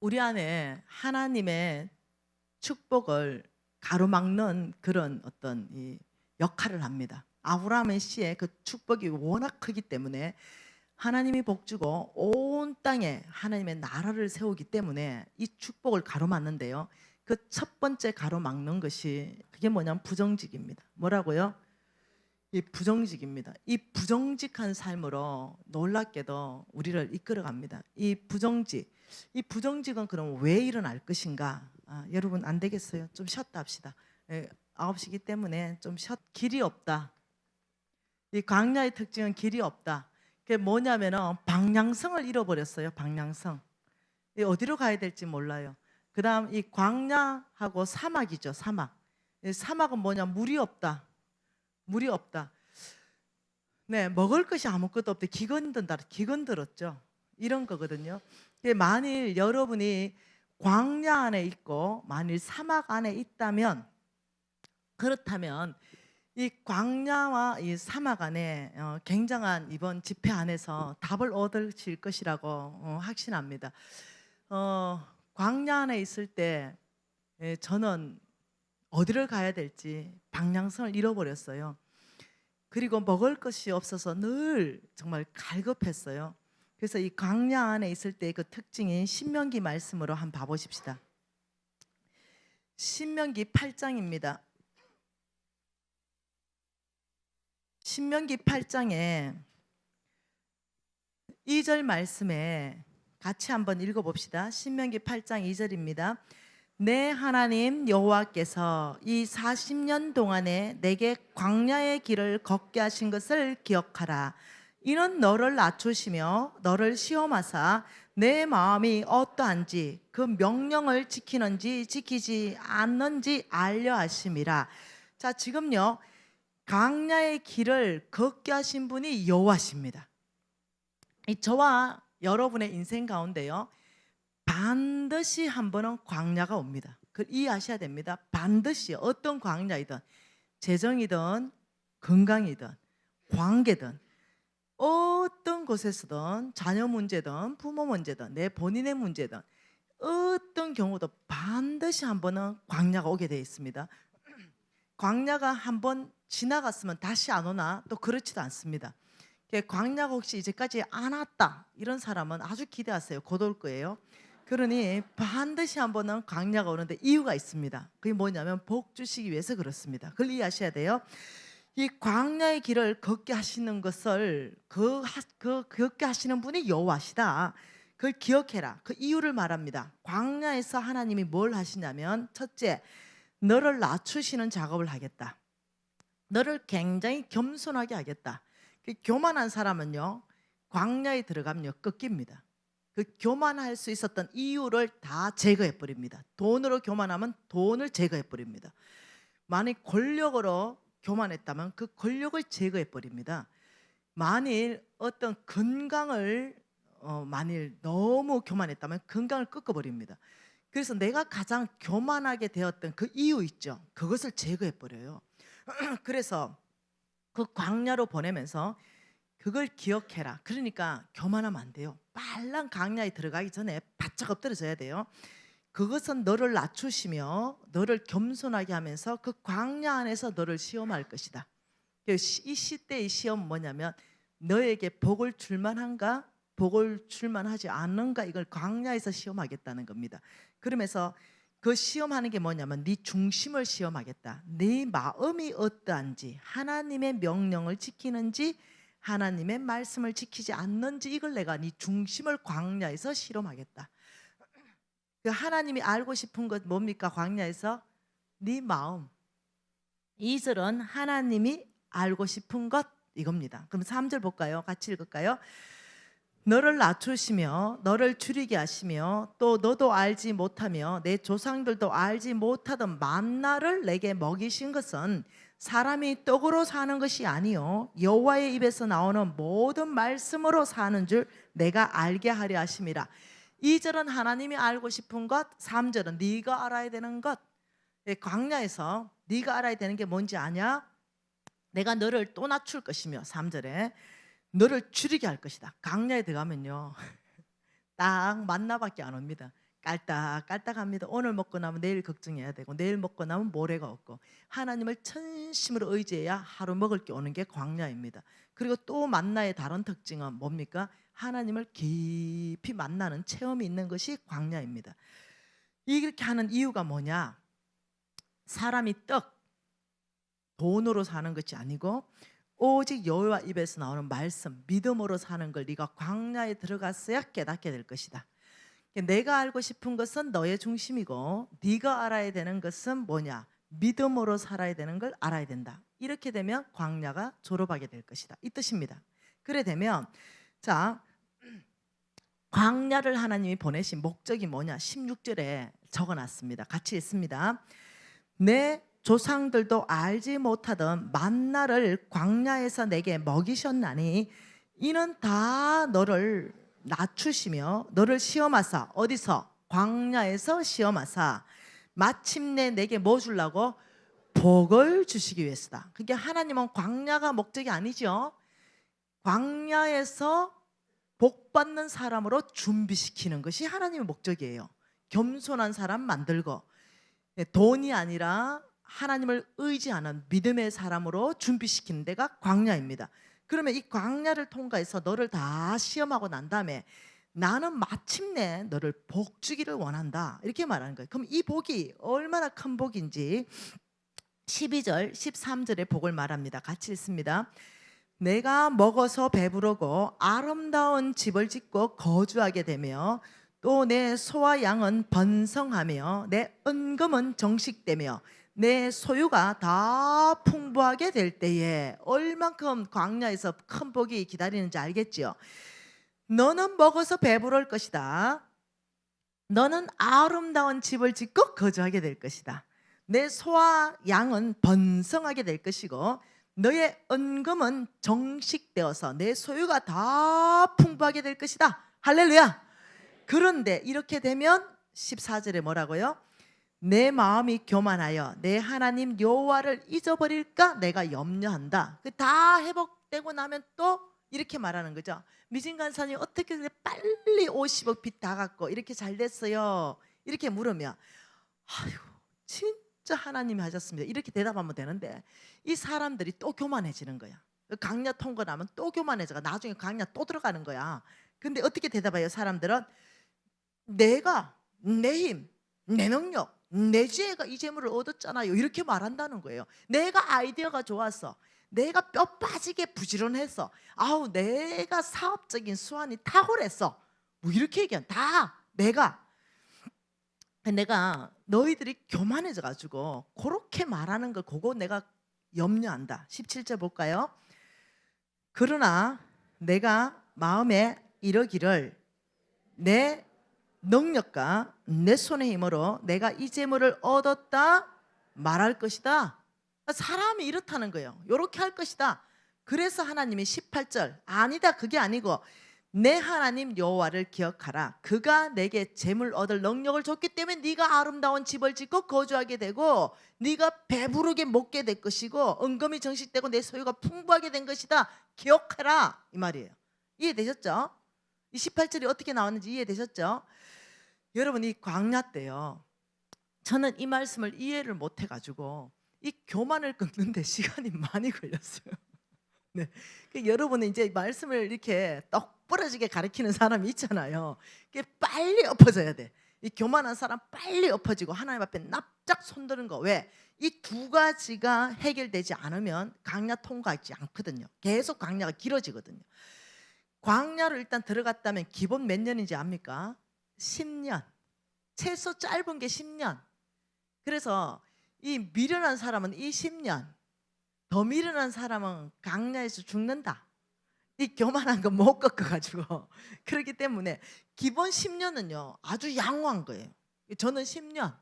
우리 안에 하나님의 축복을 가로막는 그런 어떤 이 역할을 합니다. 아브라함의 씨의 그 축복이 워낙 크기 때문에 하나님이 복주고 온 땅에 하나님의 나라를 세우기 때문에 이 축복을 가로막는데요. 그 첫 번째 가로막는 것이 그게 뭐냐면 부정직입니다. 뭐라고요? 이 부정직입니다. 이 부정직한 삶으로 놀랍게도 우리를 이끌어갑니다. 이 부정직은 그럼 왜 일어날 것인가? 여러분 안 되겠어요. 좀 쉬었다 합시다. 9시기 때문에 좀 길이 없다. 이 광야의 특징은 길이 없다. 그게 뭐냐면은 방향성을 잃어버렸어요. 방향성. 어디로 가야 될지 몰라요. 그 다음 이 광야하고 사막이죠. 사막. 이 사막은 뭐냐? 물이 없다. 물이 없다. 네, 먹을 것이 아무것도 없대. 기근든다. 기근들었죠. 이런 거거든요. 만일 여러분이 광야 안에 있고 만일 사막 안에 있다면, 그렇다면 이 광야와 이 사막 안에 굉장한 이번 집회 안에서 답을 얻으실 것이라고 확신합니다. 광야 안에 있을 때 저는 어디를 가야 될지 방향성을 잃어버렸어요. 그리고 먹을 것이 없어서 늘 정말 갈급했어요. 그래서 이 광야 안에 있을 때 그 특징인 신명기 말씀으로 한번 봐보십시다. 신명기 8장입니다. 신명기 8장에 2절 말씀에 같이 한번 읽어봅시다. 신명기 8장 2절입니다. 내 하나님 여호와께서 이 40년 동안에 내게 광야의 길을 걷게 하신 것을 기억하라. 이는 너를 낮추시며 너를 시험하사 내 마음이 어떠한지 그 명령을 지키는지 지키지 않는지 알려 하심이라. 자, 지금요 광야의 길을 걷게 하신 분이 여호와십니다. 저와 여러분의 인생 가운데요 반드시 한 번은 광야가 옵니다. 그걸 이해하셔야 됩니다. 반드시 어떤 광야이든 재정이든 건강이든 관계든 어떤 곳에서든 자녀 문제든 부모 문제든 내 본인의 문제든 어떤 경우도 반드시 한 번은 광야가 오게 되어 있습니다. 광야가 한 번 지나갔으면 다시 안 오나? 또 그렇지도 않습니다. 광야가 혹시 이제까지 안 왔다 이런 사람은 아주 기대하세요. 곧 올 거예요. 그러니 반드시 한 번은 광야가 오는데 이유가 있습니다. 그게 뭐냐면 복 주시기 위해서 그렇습니다. 그걸 이해하셔야 돼요. 이 광야의 길을 걷게 하시는 것을 걷게 하시는 분이 여호와시다. 그걸 기억해라. 그 이유를 말합니다. 광야에서 하나님이 뭘 하시냐면 첫째, 너를 낮추시는 작업을 하겠다. 너를 굉장히 겸손하게 하겠다. 교만한 사람은요 광야에 들어가면요 꺾입니다. 그 교만할 수 있었던 이유를 다 제거해 버립니다. 돈으로 교만하면 돈을 제거해 버립니다. 만약 권력으로 교만했다면 그 권력을 제거해 버립니다. 만일 어떤 건강을 만일 너무 교만했다면 건강을 꺾어 버립니다. 그래서 내가 가장 교만하게 되었던 그 이유 있죠. 그것을 제거해 버려요. 그래서 그 광야로 보내면서 그걸 기억해라. 그러니까 교만하면 안 돼요. 빨랑 광야에 들어가기 전에 바짝 엎드려져야 돼요. 그것은 너를 낮추시며 너를 겸손하게 하면서 그 광야 안에서 너를 시험할 것이다. 이 시대의 시험은 뭐냐면 너에게 복을 줄만한가 복을 줄만하지 않는가 이걸 광야에서 시험하겠다는 겁니다. 그러면서 그 시험하는 게 뭐냐면 네 중심을 시험하겠다. 네 마음이 어떠한지 하나님의 명령을 지키는지 하나님의 말씀을 지키지 않는지 이걸 내가 네 중심을 광야에서 실험하겠다. 그 하나님이 알고 싶은 것 뭡니까? 광야에서 네 마음. 2절은 하나님이 알고 싶은 것 이겁니다. 그럼 3절 볼까요? 같이 읽을까요? 너를 낮추시며 너를 줄이게 하시며 또 너도 알지 못하며 내 조상들도 알지 못하던 만나를 내게 먹이신 것은 사람이 떡으로 사는 것이 아니요 여호와의 입에서 나오는 모든 말씀으로 사는 줄 내가 알게 하려 하심이라. 2절은 하나님이 알고 싶은 것, 3절은 네가 알아야 되는 것. 광야에서 네가 알아야 되는 게 뭔지 아냐? 내가 너를 또 낮출 것이며 3절에 너를 줄이게 할 것이다. 광야에 들어가면요 딱 만나밖에 안 옵니다. 깔딱깔딱합니다. 오늘 먹고 나면 내일 걱정해야 되고 내일 먹고 나면 모레가 없고 하나님을 전심으로 의지해야 하루 먹을 게 오는 게 광야입니다. 그리고 또 만나의 다른 특징은 뭡니까? 하나님을 깊이 만나는 체험이 있는 것이 광야입니다. 이렇게 하는 이유가 뭐냐? 사람이 돈으로 사는 것이 아니고 오직 여호와 입에서 나오는 말씀, 믿음으로 사는 걸 네가 광야에 들어갔어야 깨닫게 될 것이다. 내가 알고 싶은 것은 너의 중심이고 네가 알아야 되는 것은 뭐냐? 믿음으로 살아야 되는 걸 알아야 된다. 이렇게 되면 광야가 졸업하게 될 것이다. 이 뜻입니다. 그래 되면 자, 광야를 하나님이 보내신 목적이 뭐냐? 16절에 적어놨습니다. 같이 읽습니다. 내 조상들도 알지 못하던 만나를 광야에서 내게 먹이셨나니 이는 다 너를 낮추시며 너를 시험하사 어디서? 광야에서 시험하사 마침내 내게 뭐 주려고? 복을 주시기 위해서다. 그게 하나님은 광야가 목적이 아니죠. 광야에서 복 받는 사람으로 준비시키는 것이 하나님의 목적이에요. 겸손한 사람 만들고 돈이 아니라 하나님을 의지하는 믿음의 사람으로 준비시키는 데가 광야입니다. 그러면 이 광야를 통과해서 너를 다 시험하고 난 다음에 나는 마침내 너를 복 주기를 원한다. 이렇게 말하는 거예요. 그럼 이 복이 얼마나 큰 복인지 12절, 13절의 복을 말합니다. 같이 읽습니다. 내가 먹어서 배부르고 아름다운 집을 짓고 거주하게 되며 또 내 소와 양은 번성하며 내 은금은 정식되며 내 소유가 다 풍부하게 될 때에 얼만큼 광야에서 큰 복이 기다리는지 알겠지요? 너는 먹어서 배부를 것이다. 너는 아름다운 집을 짓고 거주하게 될 것이다. 내 소와 양은 번성하게 될 것이고 너의 은금은 정식되어서 내 소유가 다 풍부하게 될 것이다. 할렐루야. 그런데 이렇게 되면 14절에 뭐라고요? 내 마음이 교만하여 내 하나님 여호와를 잊어버릴까 내가 염려한다. 다 회복되고 나면 또 이렇게 말하는 거죠. 미진간사님 어떻게 빨리 50억 빚 다 갚고 이렇게 잘 됐어요? 이렇게 물으면 아유 진짜 하나님이 하셨습니다. 이렇게 대답하면 되는데 이 사람들이 또 교만해지는 거야. 강야 통과 나면 또 교만해져가 나중에 강야 또 들어가는 거야. 근데 어떻게 대답해요? 사람들은 내가 내 힘, 내 능력, 내 지혜가 이 재물을 얻었잖아요. 이렇게 말한다는 거예요. 내가 아이디어가 좋았어. 내가 뼈 빠지게 부지런했어. 아우 내가 사업적인 수완이 탁월했어. 뭐 이렇게 얘기한 다 내가 너희들이 교만해져 가지고 그렇게 말하는 걸 그거 내가 염려한다. 17절 볼까요? 그러나 내가 마음에 이르기를 내 능력과 내 손의 힘으로 내가 이 재물을 얻었다 말할 것이다. 사람이 이렇다는 거예요. 이렇게 할 것이다. 그래서 하나님이 18절 아니다 그게 아니고 내 하나님 여호와를 기억하라. 그가 내게 재물 얻을 능력을 줬기 때문에 네가 아름다운 집을 짓고 거주하게 되고 네가 배부르게 먹게 될 것이고 은금이 정식되고 내 소유가 풍부하게 된 것이다. 기억하라 이 말이에요. 이해되셨죠? 이 18절이 어떻게 나왔는지 이해되셨죠? 여러분 이 광야 때요 저는 이 말씀을 이해를 못 해가지고 이 교만을 끊는데 시간이 많이 걸렸어요. 네. 여러분은 이제 말씀을 이렇게 똑부러지게 가르치는 사람이 있잖아요. 그게 빨리 엎어져야 돼. 이 교만한 사람 빨리 엎어지고 하나님 앞에 납작 손드는 거. 왜? 이 두 가지가 해결되지 않으면 광야 통과하지 않거든요. 계속 광야가 길어지거든요. 광야로 일단 들어갔다면 기본 몇 년인지 압니까? 10년. 최소 짧은 게 10년. 그래서 이 미련한 사람은 이 10년, 더 미련한 사람은 광야에서 죽는다. 이 교만한 거 못 꺾어가지고 그렇기 때문에 기본 10년은요 아주 양호한 거예요. 저는 10년.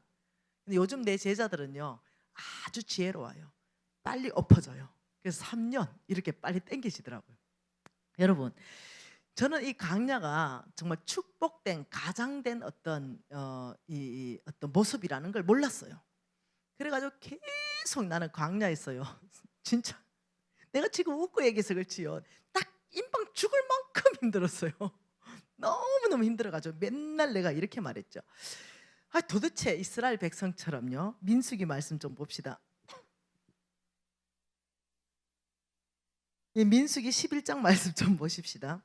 근데 요즘 내 제자들은요 아주 지혜로워요. 빨리 엎어져요. 그래서 3년 이렇게 빨리 땡기시더라고요. 여러분 저는 이 광야가 정말 축복된 가장된 어떤 어떤 모습이라는 걸 몰랐어요. 그래가지고 계속 나는 광야에 있어요. 진짜 내가 지금 웃고 얘기해서 그렇지요. 딱 인방 죽을 만큼 힘들었어요. 너무너무 너무너무 힘들어가지고 맨날 내가 이렇게 말했죠. 도대체 이스라엘 백성처럼요. 민수기 말씀 좀 봅시다. 이 민수기 11장 말씀 좀 보십시다.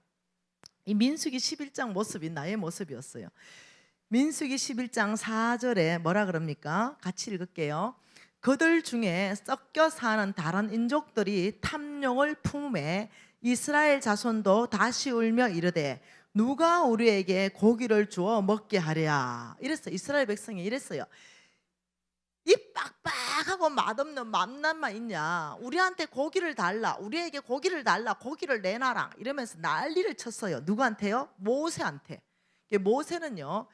이 민수기 11장 모습이 나의 모습이었어요. 민수기 11장 4절에 뭐라 그럽니까? 같이 읽을게요. 그들 중에 섞여 사는 다른 인족들이 탐욕을 품에 이스라엘 자손도 다시 울며 이르되 누가 우리에게 고기를 주어 먹게 하랴. 이랬어요. 이스라엘 백성이 이랬어요. 이 빡빡하고 맛없는 맘난만 있냐, 우리한테 고기를 달라, 우리에게 고기를 달라, 고기를 내놔라 이러면서 난리를 쳤어요. 누구한테요? 모세한테. 모세는요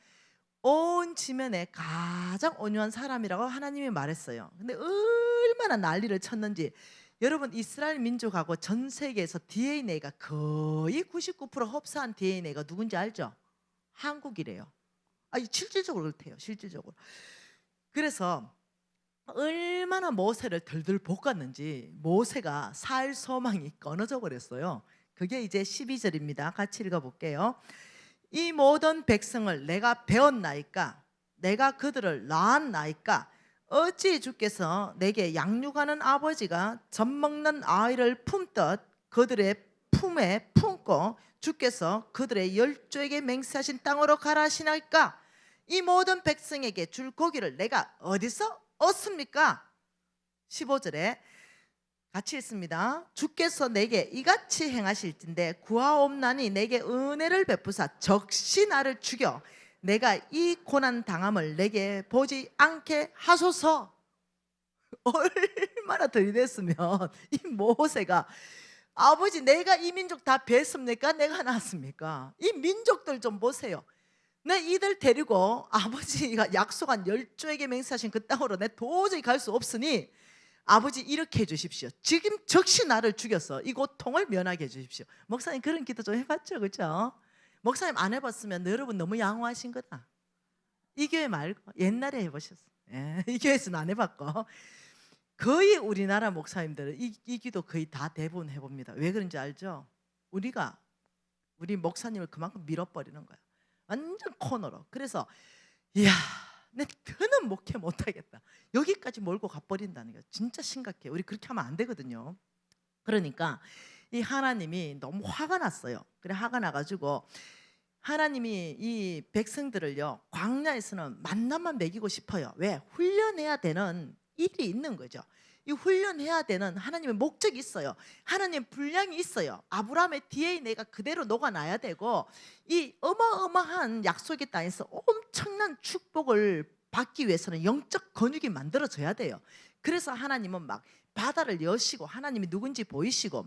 온 지면에 가장 온유한 사람이라고 하나님이 말했어요. 근데 얼마나 난리를 쳤는지, 여러분 이스라엘 민족하고 전 세계에서 DNA가 거의 99% 흡사한 DNA가 누군지 알죠? 한국이래요. 실질적으로 그렇대요. 실질적으로. 그래서 얼마나 모세를 덜덜 볶았는지 모세가 살 소망이 끊어져 버렸어요. 그게 이제 12절입니다. 같이 읽어볼게요. 이 모든 백성을 내가 배웠나이까, 내가 그들을 낳았나이까, 어찌 주께서 내게 양육하는 아버지가 젖먹는 아이를 품듯 그들의 품에 품고 주께서 그들의 열조에게 맹세하신 땅으로 가라 하시나이까. 이 모든 백성에게 줄 고기를 내가 어디서 얻습니까? 15절에 같이 읽습니다. 주께서 내게 이같이 행하실진대 구하옵나니 내게 은혜를 베푸사 적시 나를 죽여 내가 이 고난 당함을 내게 보지 않게 하소서. 얼마나 들이댔으면 이 모세가, 아버지 내가 이 민족 다 뱄습니까? 내가 낳았습니까? 이 민족들 좀 보세요. 내 이들 데리고 아버지가 약속한 열조에게 맹세하신 그 땅으로 내 도저히 갈 수 없으니 아버지 이렇게 해주십시오. 지금 적시 나를 죽여서 이 고통을 면하게 해주십시오. 목사님 그런 기도 좀 해봤죠, 그렇죠? 목사님 안 해봤으면 여러분 너무 양호하신 거다. 이 교회 말고 옛날에 해보셨어요. 이 교회에서는 안 해봤고 거의 우리나라 목사님들은 이 기도 거의 다 대부분 해봅니다. 왜 그런지 알죠? 우리 목사님을 그만큼 밀어버리는 거야. 완전 코너로. 그래서 이야, 내 더는 목회 못하겠다, 여기까지 몰고 가버린다는 게 진짜 심각해요. 우리 그렇게 하면 안 되거든요. 그러니까 이 하나님이 너무 화가 났어요. 그래 화가 나가지고 하나님이 이 백성들을요 광야에서는 만나만 먹이고 싶어요. 왜? 훈련해야 되는 일이 있는 거죠. 이 훈련해야 되는 하나님의 목적이 있어요. 하나님의 분량이 있어요. 아브라함의 DNA가 그대로 녹아나야 되고 이 어마어마한 약속의 땅에서 엄청난 축복을 받기 위해서는 영적 근육이 만들어져야 돼요. 그래서 하나님은 막 바다를 여시고 하나님이 누군지 보이시고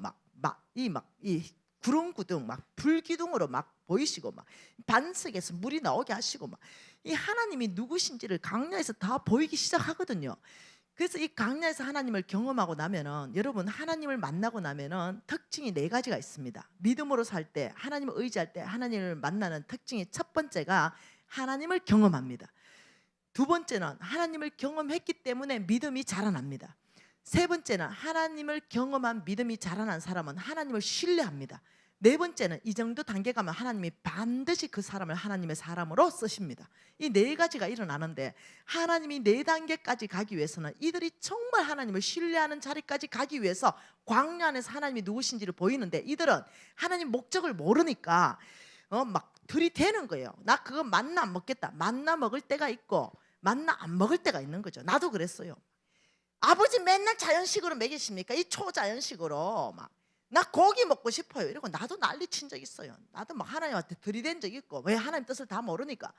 이 구름 구둥 막 불기둥으로 막 보이시고 막 반석에서 물이 나오게 하시고 막 이 하나님이 누구신지를 광야에서 다 보이기 시작하거든요. 그래서 이 광야에서 하나님을 경험하고 나면은, 여러분 하나님을 만나고 나면은 특징이 4가지가 있습니다. 믿음으로 살 때, 하나님을 의지할 때 하나님을 만나는 특징이, 첫 번째가 하나님을 경험합니다. 두 번째는 하나님을 경험했기 때문에 믿음이 자라납니다. 세 번째는 하나님을 경험한 믿음이 자라난 사람은 하나님을 신뢰합니다. 네 번째는 이 정도 단계 가면 하나님이 반드시 그 사람을 하나님의 사람으로 쓰십니다. 이 4가지가 일어나는데 하나님이 4단계까지 가기 위해서는 이들이 정말 하나님을 신뢰하는 자리까지 가기 위해서 광야 안에서 하나님이 누구신지를 보이는데, 이들은 하나님 목적을 모르니까 막 들이대는 거예요. 나 그거 만나 안 먹겠다. 만나 먹을 때가 있고 만나 안 먹을 때가 있는 거죠. 나도 그랬어요. 아버지 맨날 자연식으로 먹이십니까? 이 초자연식으로 막 나 고기 먹고 싶어요 이러고 나도 난리 친 적 있어요. 나도 막 하나님한테 들이댄 적 있고, 왜? 하나님 뜻을 다 모르니까.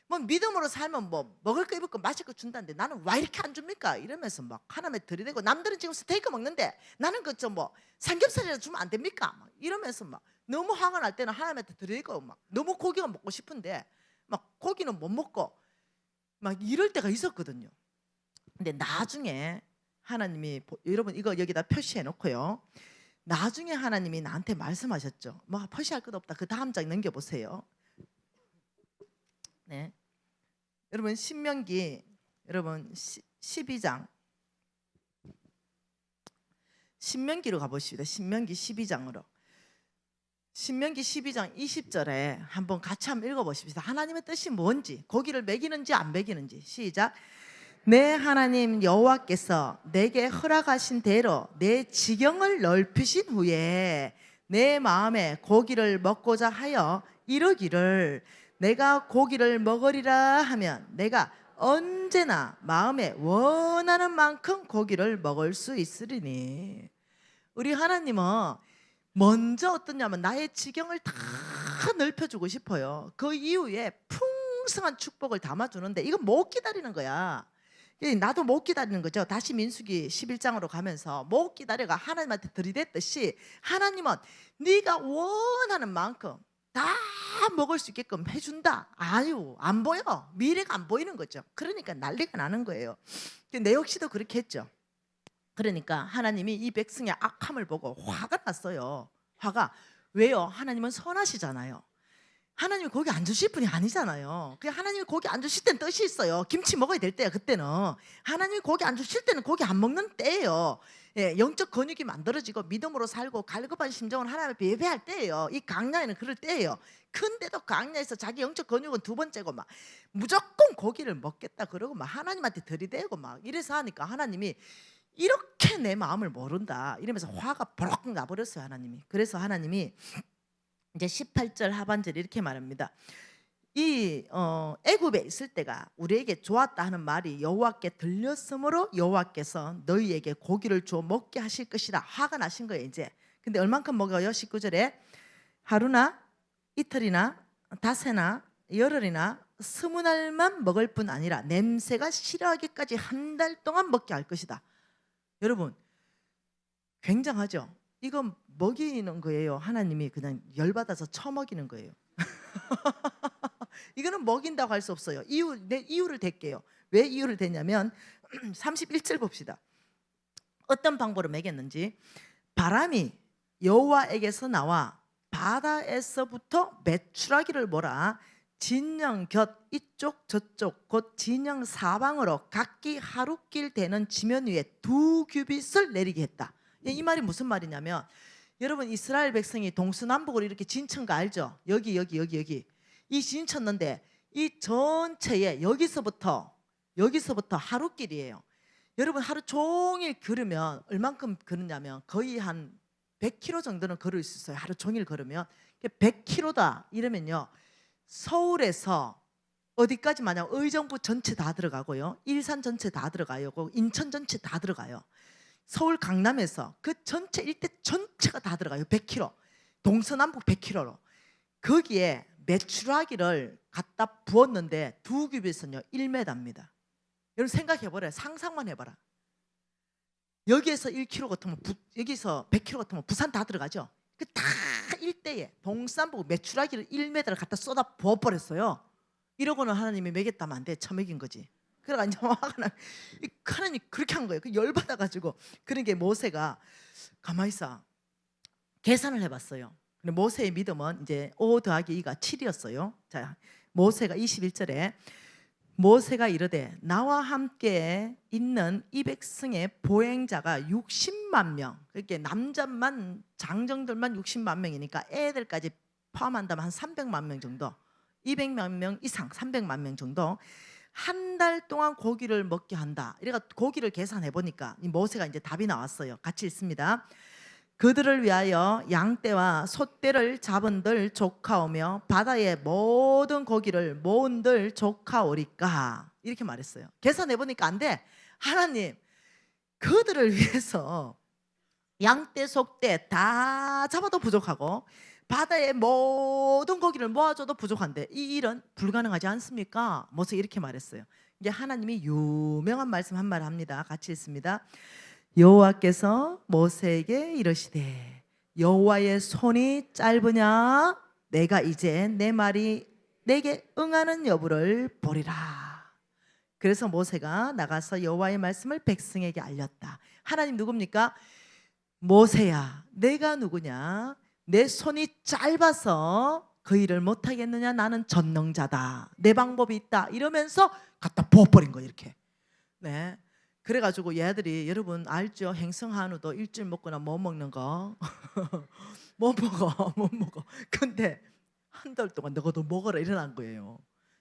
뭐 믿음으로 살면 뭐 먹을 거 입을 거 마실 거 준다는데 나는 왜 이렇게 안 줍니까? 이러면서 막 하나님한테 들이대고, 남들은 지금 스테이크 먹는데 나는 그 좀 뭐 삼겹살이라도 주면 안 됩니까? 막 이러면서 막 너무 화가 날 때는 하나님한테 들이대고, 막 너무 고기가 먹고 싶은데 막 고기는 못 먹고 막 이럴 때가 있었거든요. 근데 나중에 하나님이, 여러분 이거 여기다 표시해 놓고요, 나중에 하나님이 나한테 말씀하셨죠. 뭐 표시할 것 없다. 그 다음 장 넘겨보세요. 네, 여러분 신명기, 여러분 12장, 신명기로 가보십니다. 신명기 12장으로. 신명기 12장 20절에 한번 같이 한번 읽어보십시다. 하나님의 뜻이 뭔지, 고기를 먹이는지 안 먹이는지. 시작. 내 하나님 여호와께서 내게 허락하신 대로 내 지경을 넓히신 후에 내 마음에 고기를 먹고자 하여 이르기를 내가 고기를 먹으리라 하면 내가 언제나 마음에 원하는 만큼 고기를 먹을 수 있으리니. 우리 하나님은 먼저 어떠냐면 나의 지경을 다 넓혀주고 싶어요. 그 이후에 풍성한 축복을 담아주는데 이건 못 기다리는 거야. 나도 못 기다리는 거죠. 다시 민수기 11장으로 가면서 못 기다려가 하나님한테 들이댔듯이 하나님은 네가 원하는 만큼 다 먹을 수 있게끔 해준다. 아유, 안 보여. 미래가 안 보이는 거죠. 그러니까 난리가 나는 거예요. 내 역시도 그렇게 했죠. 그러니까 하나님이 이 백성의 악함을 보고 화가 났어요. 화가. 왜요? 하나님은 선하시잖아요. 하나님이 고기 안 주실 분이 아니잖아요. 그냥 하나님이 고기 안 주실 때는 뜻이 있어요. 김치 먹어야 될 때야 그때는. 하나님이 고기 안 주실 때는 고기 안 먹는 때예요. 예, 영적 근육이 만들어지고 믿음으로 살고 갈급한 심정을 하나님 앞에 예배할 때예요. 이 강야에는 그럴 때예요. 근데도 강야에서 자기 영적 근육은 두 번째고 막 무조건 고기를 먹겠다 그러고 막 하나님한테 들이대고 막 이래서 하니까 하나님이 이렇게 내 마음을 모른다 이러면서 화가 버럭 나버렸어요. 하나님이. 그래서 하나님이 이제 18절 하반절 이렇게 말합니다. 이 애굽에 있을 때가 우리에게 좋았다 하는 말이 여호와께 들렸으므로 여호와께서 너희에게 고기를 주어 먹게 하실 것이라. 화가 나신 거예요 이제. 근데 얼만큼 먹어요? 19절에 하루나 이틀이나 닷새나 열흘이나 20날만 먹을 뿐 아니라 냄새가 싫어하기까지 한 달 동안 먹게 할 것이다. 여러분 굉장하죠? 이건 먹이는 거예요. 하나님이 그냥 열받아서 처먹이는 거예요. 이거는 먹인다고 할 수 없어요. 내 이유를 댈게요. 왜 이유를 대냐면 31절 봅시다. 어떤 방법으로 먹였는지. 바람이 여호와에게서 나와 바다에서부터 메추라기를 몰아 진영 곁 이쪽 저쪽 곧 진영 사방으로 각기 하루길 되는 지면 위에 2규빗을 내리게 했다. 이 말이 무슨 말이냐면 여러분 이스라엘 백성이 동서남북으로 이렇게 진천 거 알죠? 여기 이 진쳤는데 이 전체에 여기서부터 하루길이에요. 여러분 하루 종일 걸으면 얼만큼 걸으냐면 거의 한 100km 정도는 걸을 수 있어요. 하루 종일 걸으면 100km다 이러면요 서울에서 어디까지 만약 의정부 전체 다 들어가고요 일산 전체 다 들어가요 인천 전체 다 들어가요. 서울 강남에서 그 전체 일대 전체가 다 들어가요. 100km 동서남북 100km로. 거기에 메추라기를 갖다 부었는데 2규빗은요 1m입니다. 여러분 생각해보래요. 상상만 해봐라. 여기에서 1km 같으면 여기서 100km 같으면 부산 다 들어가죠. 그 다 일대에 동서남북 메추라기를 1m를 갖다 쏟아 부어버렸어요. 이러고는 하나님이 먹였다면 안 돼. 처먹인 거지. 그래가 이제 하나님 그렇게 한 거예요. 그 열받아가지고. 그러니까 모세가 가만히 있어 계산을 해봤어요. 근데 모세의 믿음은 이제 5 더하기 2가 7이었어요. 자, 모세가 21절에 모세가 이르되 나와 함께 있는 이 백성의 보행자가 60만 명. 그렇게 남자만 장정들만 60만 명이니까 애들까지 포함한다면 한 300만 명 정도. 200만 명 이상 300만 명 정도. 한 달 동안 고기를 먹게 한다. 이래가 고기를 계산해 보니까 이 모세가 이제 답이 나왔어요. 같이 읽습니다. 그들을 위하여 양떼와 소떼를 잡은들 조카오며 바다의 모든 고기를 모은들 조카오리까. 이렇게 말했어요. 계산해 보니까 안 돼. 하나님 그들을 위해서 양떼 소떼 다 잡아도 부족하고 바다의 모든 고기를 모아줘도 부족한데 이 일은 불가능하지 않습니까? 모세 이렇게 말했어요. 이제 하나님이 유명한 말씀 한 말 합니다. 같이 읽습니다. 여호와께서 모세에게 이르시되 여호와의 손이 짧으냐 내가 이제 내 말이 내게 응하는 여부를 보리라. 그래서 모세가 나가서 여호와의 말씀을 백성에게 알렸다. 하나님 누굽니까? 모세야 내가 누구냐? 내 손이 짧아서 그 일을 못하겠느냐? 나는 전능자다. 내 방법이 있다. 이러면서 갖다 부어버린 거예요. 이렇게. 네. 그래가지고 얘들이 여러분 알죠? 행성한우도 일주일 먹거나 못 먹는 거. 못 먹어, 못 먹어. 근데 한 달 동안 너도 먹어라 일어난 거예요.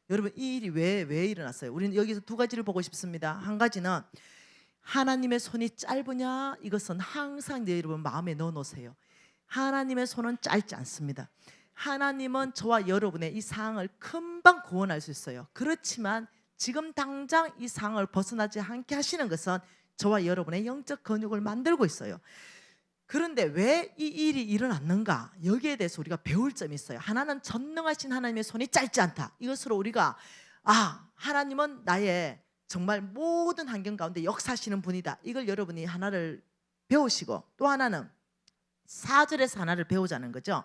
여러분 이 일이 왜 일어났어요? 우리는 여기서 두 가지를 보고 싶습니다. 한 가지는 하나님의 손이 짧으냐, 이것은 항상 내 여러분 마음에 넣어놓으세요. 하나님의 손은 짧지 않습니다. 하나님은 저와 여러분의 이 상황을 금방 구원할 수 있어요. 그렇지만 지금 당장 이 상황을 벗어나지 않게 하시는 것은 저와 여러분의 영적 근육을 만들고 있어요. 그런데 왜 이 일이 일어났는가? 여기에 대해서 우리가 배울 점이 있어요. 하나는 전능하신 하나님의 손이 짧지 않다. 이것으로 우리가 하나님은 나의 정말 모든 환경 가운데 역사하시는 분이다. 이걸 여러분이 하나를 배우시고, 또 하나는 4절에서 하나를 배우자는 거죠.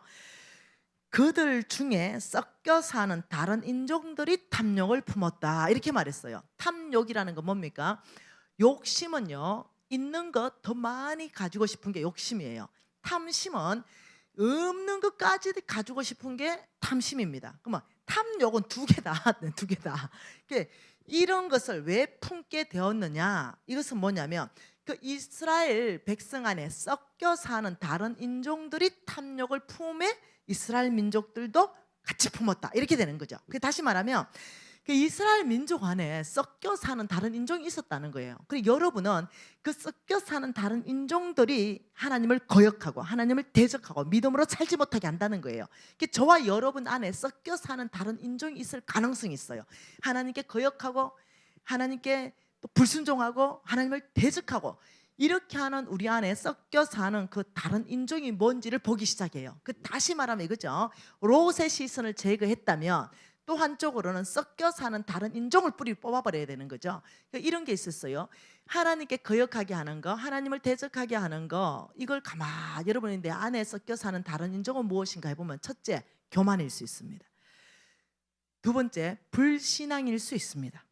그들 중에 섞여 사는 다른 인종들이 탐욕을 품었다, 이렇게 말했어요. 탐욕이라는 건 뭡니까? 욕심은요, 있는 것 더 많이 가지고 싶은 게 욕심이에요. 탐심은 없는 것까지 가지고 싶은 게 탐심입니다. 그러면 탐욕은 두 개다. 두 개다. 이런 것을 왜 품게 되었느냐? 이것은 뭐냐면 그 이스라엘 백성 안에 섞여 사는 다른 인종들이 탐욕을 품에 이스라엘 민족들도 같이 품었다, 이렇게 되는 거죠. 다시 말하면 그 이스라엘 민족 안에 섞여 사는 다른 인종이 있었다는 거예요. 그리고 여러분은 그 섞여 사는 다른 인종들이 하나님을 거역하고 하나님을 대적하고 믿음으로 살지 못하게 한다는 거예요. 저와 여러분 안에 섞여 사는 다른 인종이 있을 가능성이 있어요. 하나님께 거역하고 하나님께 또 불순종하고 하나님을 대적하고 이렇게 하는 우리 안에 섞여 사는 그 다른 인종이 뭔지를 보기 시작해요. 다시 말하면 이거죠. 롯의 시선을 제거했다면 또 한쪽으로는 섞여 사는 다른 인종을 뽑아버려야 되는 거죠. 이런 게 있었어요. 하나님께 거역하게 하는 거, 하나님을 대적하게 하는 거, 이걸 가만히 여러분이 내 안에 섞여 사는 다른 인종은 무엇인가 해보면, 첫째, 교만일 수 있습니다. 두 번째, 불신앙일 수 있습니다.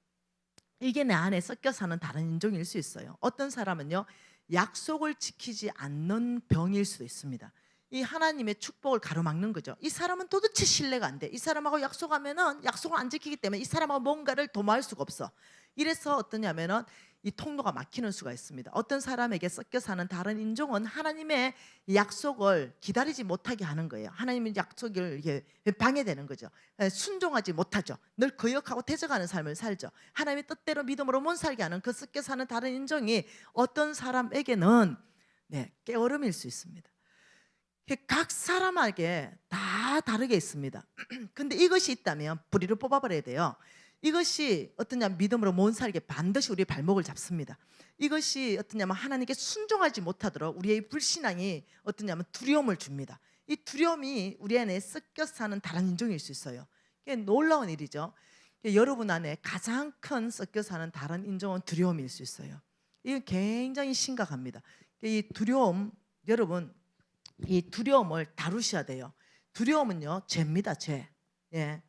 이게 내 안에 섞여 사는 다른 인종일 수 있어요. 어떤 사람은요, 약속을 지키지 않는 병일 수도 있습니다. 이 하나님의 축복을 가로막는 거죠. 이 사람은 도대체 신뢰가 안 돼. 이 사람하고 약속하면은 약속을 안 지키기 때문에 이 사람하고 뭔가를 도모할 수가 없어. 이래서 어떠냐면은 이 통로가 막히는 수가 있습니다. 어떤 사람에게 섞여 사는 다른 인종은 하나님의 약속을 기다리지 못하게 하는 거예요. 하나님의 약속을 이렇게 방해되는 거죠. 순종하지 못하죠. 늘 거역하고 대적하는 삶을 살죠. 하나님의 뜻대로 믿음으로 못 살게 하는 그 섞여 사는 다른 인종이 어떤 사람에게는 깨어름일 수 있습니다. 각 사람에게 다 다르게 있습니다. 근데 이것이 있다면 뿌리를 뽑아버려야 돼요. 이것이 어떠냐면 믿음으로 못 살게 반드시 우리의 발목을 잡습니다. 이것이 어떠냐면 하나님께 순종하지 못하도록 우리의 불신앙이 어떠냐면 두려움을 줍니다. 이 두려움이 우리 안에 섞여 사는 다른 인종일 수 있어요. 이게 놀라운 일이죠. 여러분 안에 가장 큰 섞여 사는 다른 인종은 두려움일 수 있어요. 이건 굉장히 심각합니다. 이 두려움, 여러분 이 두려움을 다루셔야 돼요. 두려움은요, 죄입니다, 죄.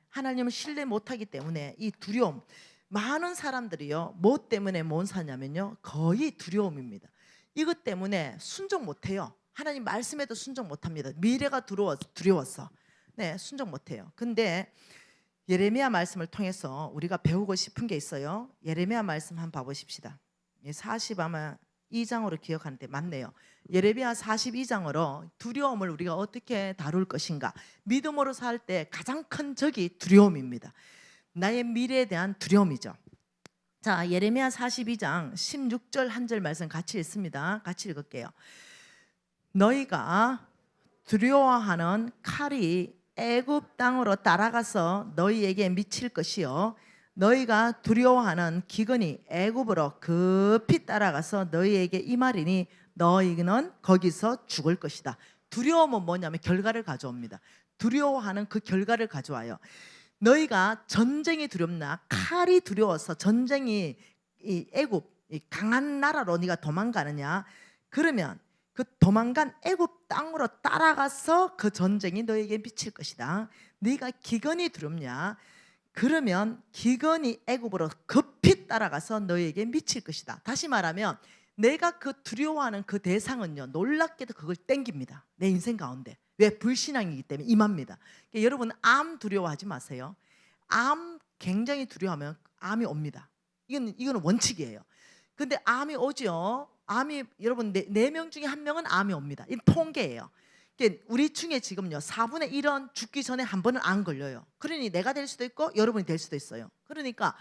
하나님을 신뢰 못하기 때문에 이 두려움, 많은 사람들이요, 뭐 때문에 못 사냐면요, 거의 두려움입니다. 이것 때문에 순종 못해요. 하나님 말씀에도 순종 못합니다. 미래가 두려워서 순종 못해요. 근데 예레미야 말씀을 통해서 우리가 배우고 싶은 게 있어요. 예레미야 말씀 한번 봐보십시다. 42장으로 기억하는데 맞네요. 예레미야 42장으로 두려움을 우리가 어떻게 다룰 것인가. 믿음으로 살 때 가장 큰 적이 두려움입니다. 나의 미래에 대한 두려움이죠. 자, 예레미야 42장 16절 한 절 말씀 같이 읽습니다. 같이 읽을게요. 너희가 두려워하는 칼이 애굽 땅으로 따라가서 너희에게 미칠 것이요, 너희가 두려워하는 기근이 애굽으로 급히 따라가서 너희에게 임하리니 너희는 거기서 죽을 것이다. 두려움은 뭐냐면 결과를 가져옵니다. 두려워하는 그 결과를 가져와요. 너희가 전쟁이 두렵나? 칼이 두려워서 전쟁이 이 애굽, 이 강한 나라로 네가 도망가느냐? 그러면 그 도망간 애굽 땅으로 따라가서 그 전쟁이 너희에게 미칠 것이다. 네가 기근이 두렵냐? 그러면 기근이 애굽으로 급히 따라가서 너희에게 미칠 것이다. 다시 말하면 내가 그 두려워하는 그 대상은요, 놀랍게도 그걸 땡깁니다. 내 인생 가운데. 왜? 불신앙이기 때문에 임합니다. 그러니까 여러분 암 두려워하지 마세요. 암 굉장히 두려워하면 암이 옵니다. 이거는 원칙이에요. 근데 암이 오죠. 암이 여러분 4명 중에 1명은 암이 옵니다. 이 통계예요. 우리 중에 지금요 4분의 1은 죽기 전에 한 번은 안 걸려요. 그러니 내가 될 수도 있고 여러분이 될 수도 있어요. 그러니까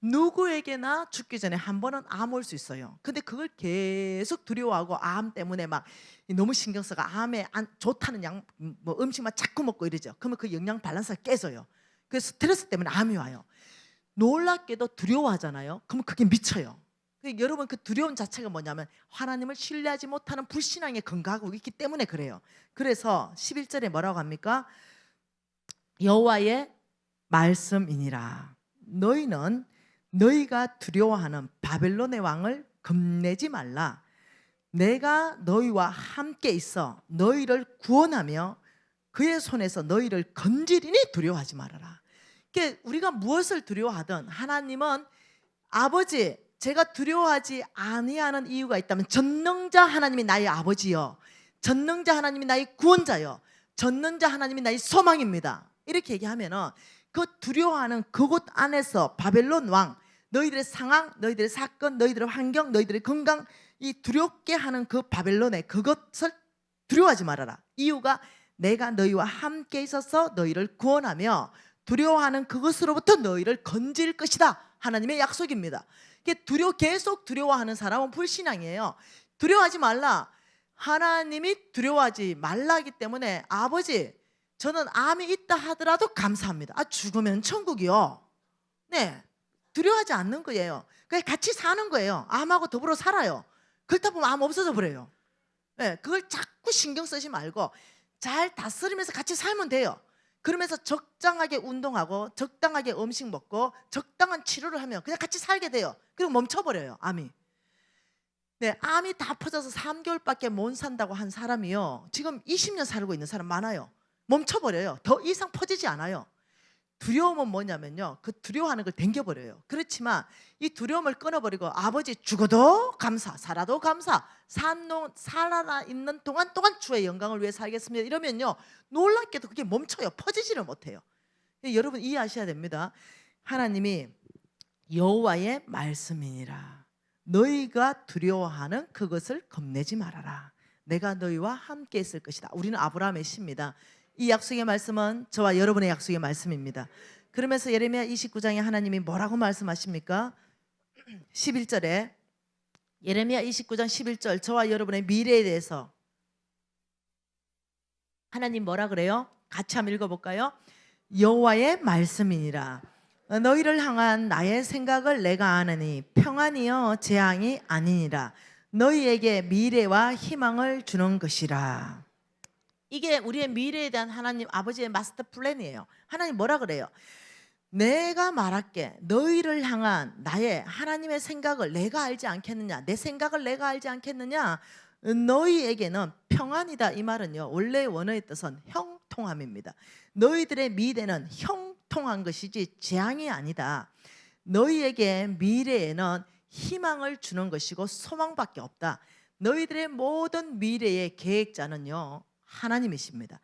누구에게나 죽기 전에 한 번은 암 올 수 있어요. 근데 그걸 계속 두려워하고 암 때문에 막 너무 신경 써가 암에 안 좋다는 뭐 음식만 자꾸 먹고 이러죠. 그러면 그 영양 밸런스가 깨져요. 그래서 스트레스 때문에 암이 와요. 놀랍게도 두려워하잖아요. 그러면 그게 미쳐요. 여러분 그 두려움 자체가 뭐냐면 하나님을 신뢰하지 못하는 불신앙에 근거하고 있기 때문에 그래요. 그래서 11절에 뭐라고 합니까? 여호와의 말씀이니라. 너희는 너희가 두려워하는 바벨론의 왕을 겁내지 말라. 내가 너희와 함께 있어 너희를 구원하며 그의 손에서 너희를 건지리니 두려워하지 말아라. 그러니까 우리가 무엇을 두려워하든 하나님은 아버지 제가 두려워하지 아니하는 이유가 있다면 전능자 하나님이 나의 아버지요, 전능자 하나님이 나의 구원자요, 전능자 하나님이 나의 소망입니다. 이렇게 얘기하면은 그 두려워하는 그곳 안에서 바벨론 왕, 너희들의 상황, 너희들의 사건, 너희들의 환경, 너희들의 건강, 이 두렵게 하는 그 바벨론의 그것을 두려워하지 말아라. 이유가 내가 너희와 함께 있어서 너희를 구원하며 두려워하는 그것으로부터 너희를 건질 것이다. 하나님의 약속입니다. 계속 두려워하는 사람은 불신앙이에요. 두려워하지 말라. 하나님이 두려워하지 말라기 때문에 아버지 저는 암이 있다 하더라도 감사합니다. 죽으면 천국이요. 네, 두려워하지 않는 거예요. 그냥 같이 사는 거예요. 암하고 더불어 살아요. 그렇다 보면 암 없어져 버려요. 네, 그걸 자꾸 신경 쓰지 말고 잘 다스리면서 같이 살면 돼요. 그러면서 적당하게 운동하고 적당하게 음식 먹고 적당한 치료를 하면 그냥 같이 살게 돼요. 그리고 멈춰버려요, 암이. 네, 암이 다 퍼져서 3개월밖에 못 산다고 한 사람이요, 지금 20년 살고 있는 사람 많아요. 멈춰버려요. 더 이상 퍼지지 않아요. 두려움은 뭐냐면요, 그 두려워하는 걸 당겨버려요. 그렇지만 이 두려움을 끊어버리고 아버지 죽어도 감사, 살아도 감사, 살아있는 동안 주의 영광을 위해 살겠습니다 이러면요 놀랍게도 그게 멈춰요. 퍼지지를 못해요. 여러분 이해하셔야 됩니다. 하나님이 여호와의 말씀이니라. 너희가 두려워하는 그것을 겁내지 말아라. 내가 너희와 함께 있을 것이다. 우리는 아브라함의 씨입니다. 이 약속의 말씀은 저와 여러분의 약속의 말씀입니다. 그러면서 예레미야 29장에 하나님이 뭐라고 말씀하십니까? 11절에 예레미야 29장 11절 저와 여러분의 미래에 대해서 하나님 뭐라 그래요? 같이 한번 읽어볼까요? 여호와의 말씀이니라. 너희를 향한 나의 생각을 내가 아느니 평안이요 재앙이 아니니라. 너희에게 미래와 희망을 주는 것이라. 이게 우리의 미래에 대한 하나님 아버지의 마스터 플랜이에요. 하나님 뭐라 그래요? 내가 말할게. 너희를 향한 나의 하나님의 생각을 내가 알지 않겠느냐? 내 생각을 내가 알지 않겠느냐? 너희에게는 평안이다. 이 말은요 원래 원어의 뜻은 형통함입니다. 너희들의 미래는 형통한 것이지 재앙이 아니다. 너희에게 미래에는 희망을 주는 것이고 소망밖에 없다. 너희들의 모든 미래의 계획자는요 하나님이십니다.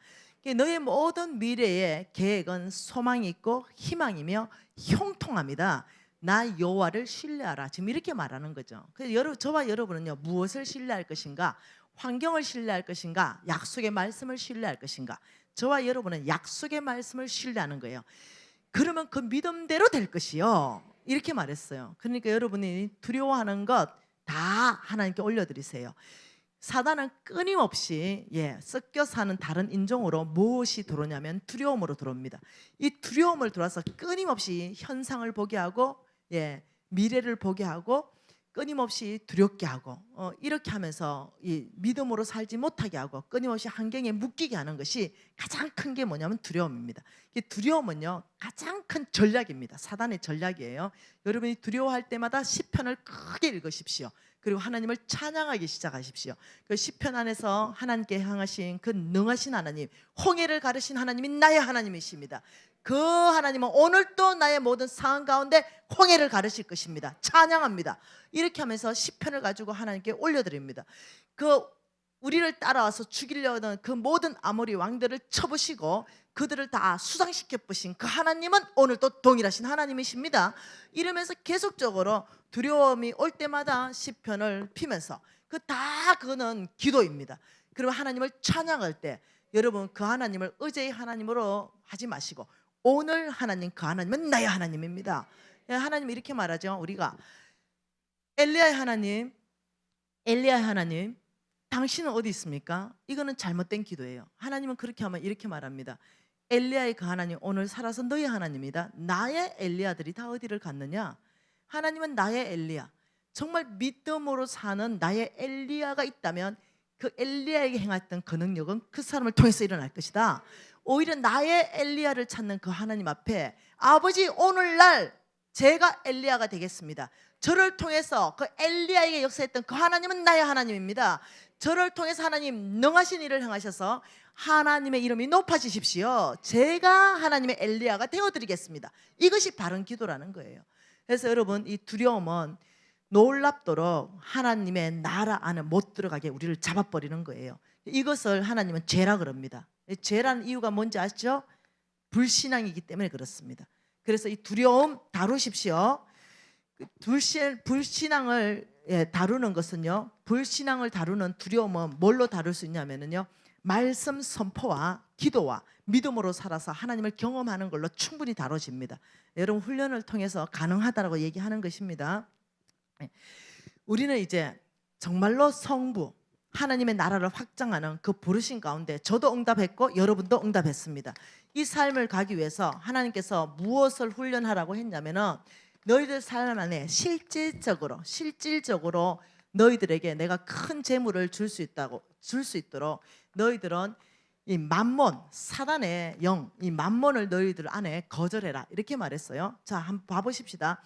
너의 모든 미래의 계획은 소망이 있고 희망이며 형통합니다. 나 여호와를 신뢰하라. 지금 이렇게 말하는 거죠. 그래서 저와 여러분은요 무엇을 신뢰할 것인가? 환경을 신뢰할 것인가? 약속의 말씀을 신뢰할 것인가? 저와 여러분은 약속의 말씀을 신뢰하는 거예요. 그러면 그 믿음대로 될 것이요 이렇게 말했어요. 그러니까 여러분이 두려워하는 것 다 하나님께 올려드리세요. 사단은 끊임없이 섞여 사는 다른 인종으로 무엇이 들어오냐면 두려움으로 들어옵니다. 이 두려움을 들어와서 끊임없이 현상을 보게 하고 미래를 보게 하고 끊임없이 두렵게 하고 이렇게 하면서 이 믿음으로 살지 못하게 하고 끊임없이 환경에 묶이게 하는 것이 가장 큰 게 뭐냐면 두려움입니다. 이 두려움은요 가장 큰 전략입니다. 사단의 전략이에요. 여러분이 두려워할 때마다 시편을 크게 읽으십시오. 그리고 하나님을 찬양하기 시작하십시오. 그 시편 안에서 하나님께 향하신 그 능하신 하나님, 홍해를 가르신 하나님이 나의 하나님이십니다. 그 하나님은 오늘도 나의 모든 상황 가운데 홍해를 가르실 것입니다. 찬양합니다. 이렇게 하면서 시편을 가지고 하나님께 올려드립니다. 우리를 따라와서 죽이려는 그 모든 아모리 왕들을 쳐부시고 그들을 다 수상시켜 부신 그 하나님은 오늘도 동일하신 하나님이십니다. 이러면서 계속적으로 두려움이 올 때마다 시편을 피면서 그거는 기도입니다. 그리고 하나님을 찬양할 때 여러분 그 하나님을 어제의 하나님으로 하지 마시고 오늘 하나님, 그 하나님은 나의 하나님입니다. 하나님이 이렇게 말하죠. 우리가 엘리야의 하나님, 엘리야의 하나님, 당신은 어디 있습니까? 이거는 잘못된 기도예요. 하나님은 그렇게 하면 이렇게 말합니다. 엘리야의 그 하나님 오늘 살아서 너희 하나님이다. 나의 엘리야들이 다 어디를 갔느냐? 하나님은 나의 엘리야, 정말 믿음으로 사는 나의 엘리야가 있다면 그 엘리야에게 행했던 그 능력은 그 사람을 통해서 일어날 것이다. 오히려 나의 엘리야를 찾는 그 하나님 앞에 아버지 오늘날 제가 엘리야가 되겠습니다. 저를 통해서 그 엘리야에게 역사했던 그 하나님은 나의 하나님입니다. 저를 통해서 하나님 능하신 일을 행하셔서 하나님의 이름이 높아지십시오. 제가 하나님의 엘리야가 되어드리겠습니다. 이것이 바른 기도라는 거예요. 그래서 여러분 이 두려움은 놀랍도록 하나님의 나라 안에 못 들어가게 우리를 잡아버리는 거예요. 이것을 하나님은 죄라 그럽니다. 죄라는 이유가 뭔지 아시죠? 불신앙이기 때문에 그렇습니다. 그래서 이 두려움 다루십시오. 불신앙을 다루는 것은요, 불신앙을 다루는 두려움은 뭘로 다룰 수 있냐면요, 말씀 선포와 기도와 믿음으로 살아서 하나님을 경험하는 걸로 충분히 다뤄집니다. 여러분 훈련을 통해서 가능하다라고 얘기하는 것입니다. 우리는 이제 정말로 성부 하나님의 나라를 확장하는 그 부르심 가운데 저도 응답했고 여러분도 응답했습니다. 이 삶을 가기 위해서 하나님께서 무엇을 훈련하라고 했냐면은 너희들 삶 안에 실질적으로 너희들에게 내가 큰 재물을 줄 수 있도록 너희들은 이 만몬, 사단의 영, 이 만몬을 너희들 안에 거절해라, 이렇게 말했어요. 자, 한번 봐보십시다.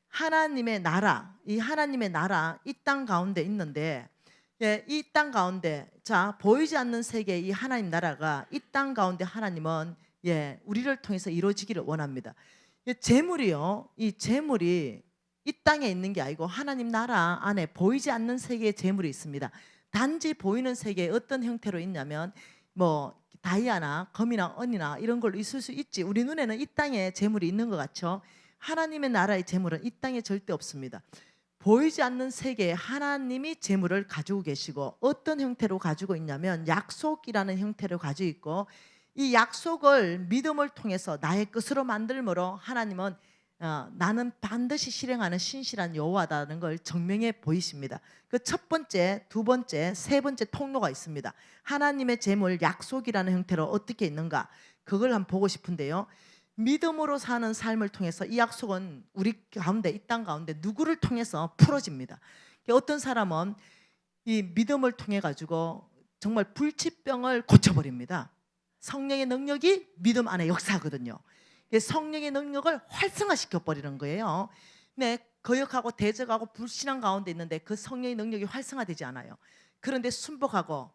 하나님의 나라, 이 하나님의 나라 이 땅 가운데 있는데, 이 땅 가운데 자 보이지 않는 세계 이 하나님 나라가 이 땅 가운데 하나님은 우리를 통해서 이루어지기를 원합니다. 재물이요, 이 재물이 이 땅에 있는 게 아니고 하나님 나라 안에 보이지 않는 세계에 재물이 있습니다. 단지 보이는 세계에 어떤 형태로 있냐면 뭐 다이아나 금이나 은이나 이런 걸로 있을 수 있지. 우리 눈에는 이 땅에 재물이 있는 것 같죠. 하나님의 나라의 재물은 이 땅에 절대 없습니다. 보이지 않는 세계에 하나님이 재물을 가지고 계시고 어떤 형태로 가지고 있냐면 약속이라는 형태로 가지고 있고, 이 약속을 믿음을 통해서 나의 것으로 만들므로 하나님은 나는 반드시 실행하는 신실한 여호와다는 걸 증명해 보이십니다. 그 첫 번째, 두 번째, 세 번째 통로가 있습니다. 하나님의 재물 약속이라는 형태로 어떻게 있는가, 그걸 한번 보고 싶은데요. 믿음으로 사는 삶을 통해서 이 약속은 우리 가운데, 이 땅 가운데 누구를 통해서 풀어집니다. 어떤 사람은 이 믿음을 통해 가지고 정말 불치병을 고쳐버립니다. 성령의 능력이 믿음 안에 역사하거든요. 성령의 능력을 활성화시켜 버리는 거예요. 네, 거역하고 대적하고 불신앙 가운데 있는데 그 성령의 능력이 활성화되지 않아요. 그런데 순복하고,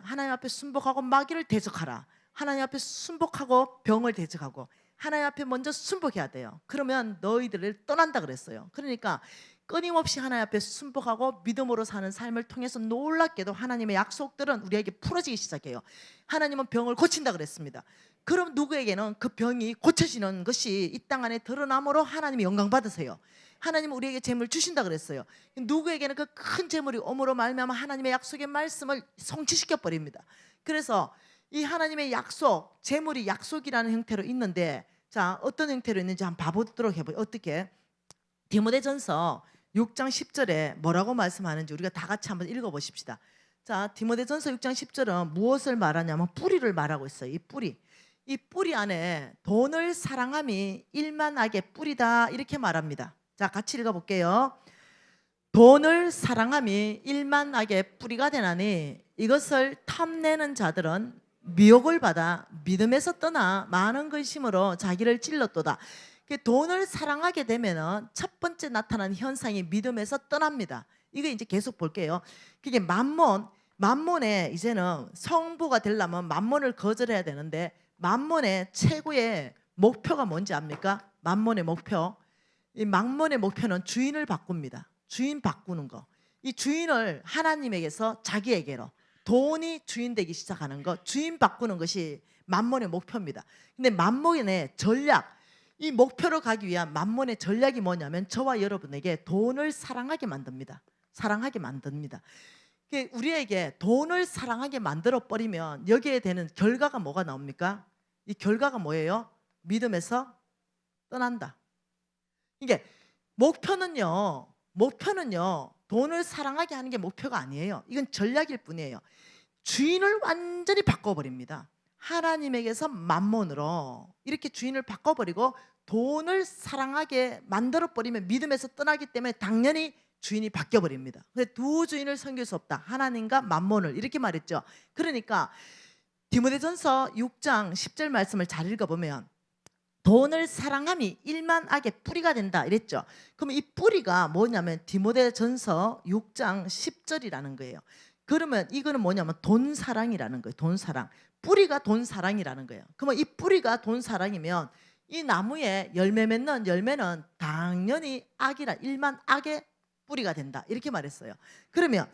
하나님 앞에 순복하고 마귀를 대적하라, 하나님 앞에 순복하고 병을 대적하고 하나님 앞에 먼저 순복해야 돼요. 그러면 너희들을 떠난다 그랬어요. 그러니까 끊임없이 하나님 앞에 순복하고 믿음으로 사는 삶을 통해서 놀랍게도 하나님의 약속들은 우리에게 풀어지기 시작해요. 하나님은 병을 고친다 그랬습니다. 그럼 누구에게는 그 병이 고쳐지는 것이 이 땅 안에 드러남으로 하나님이 영광 받으세요. 하나님은 우리에게 재물 주신다 그랬어요. 누구에게는 그 큰 재물이 오므로 말미암아 하나님의 약속의 말씀을 성취시켜 버립니다. 그래서 이 하나님의 약속, 재물이 약속이라는 형태로 있는데, 자 어떤 형태로 있는지 한번 봐보도록 해보죠. 어떻게? 디모데전서 6장 10절에 뭐라고 말씀하는지 우리가 다 같이 한번 읽어보십시다. 자, 디모데전서 6장 10절은 무엇을 말하냐면 뿌리를 말하고 있어요. 이 뿌리, 이 뿌리 안에 돈을 사랑함이 일만하게 뿌리다, 이렇게 말합니다. 자, 같이 읽어볼게요. 돈을 사랑함이 일만하게 뿌리가 되나니 이것을 탐내는 자들은 미혹을 받아 믿음에서 떠나 많은 근심으로 자기를 찔렀도다. 돈을 사랑하게 되면은 첫 번째 나타나는 현상이 믿음에서 떠납니다. 이거 이제 계속 볼게요. 그게 만몬에 이제는 성부가 되려면 만몬을 거절해야 되는데, 만몬의 최고의 목표가 뭔지 압니까? 만몬의 목표, 이 만몬의 목표는 주인을 바꿉니다. 주인 바꾸는 거. 이 주인을 하나님에게서 자기에게로, 돈이 주인 되기 시작하는 거, 주인 바꾸는 것이 만몬의 목표입니다. 근데 만몬의 전략, 이 목표로 가기 위한 만몬의 전략이 뭐냐면 저와 여러분에게 돈을 사랑하게 만듭니다. 사랑하게 만듭니다. 우리에게 돈을 사랑하게 만들어 버리면 여기에 되는 결과가 뭐가 나옵니까? 이 결과가 뭐예요? 믿음에서 떠난다. 이게 목표는요 돈을 사랑하게 하는 게 목표가 아니에요. 이건 전략일 뿐이에요. 주인을 완전히 바꿔버립니다. 하나님에게서 만몬으로 이렇게 주인을 바꿔버리고 돈을 사랑하게 만들어버리면 믿음에서 떠나기 때문에 당연히 주인이 바뀌어버립니다. 근데 두 주인을 섬길 수 없다. 하나님과 만몬을 이렇게 말했죠. 그러니까 디모데전서 6장 10절 말씀을 잘 읽어보면 돈을 사랑함이 일만 악의 뿌리가 된다 이랬죠. 그럼 이 뿌리가 뭐냐면 디모데전서 6장 10절이라는 거예요. 그러면 이거는 뭐냐면 돈 사랑이라는 거예요. 돈 사랑. 뿌리가 돈 사랑이라는 거예요. 그러면 이 뿌리가 돈 사랑이면 이 나무에 열매 맺는 열매는 당연히 악이라 일만 악의 뿌리가 된다 이렇게 말했어요. 그러면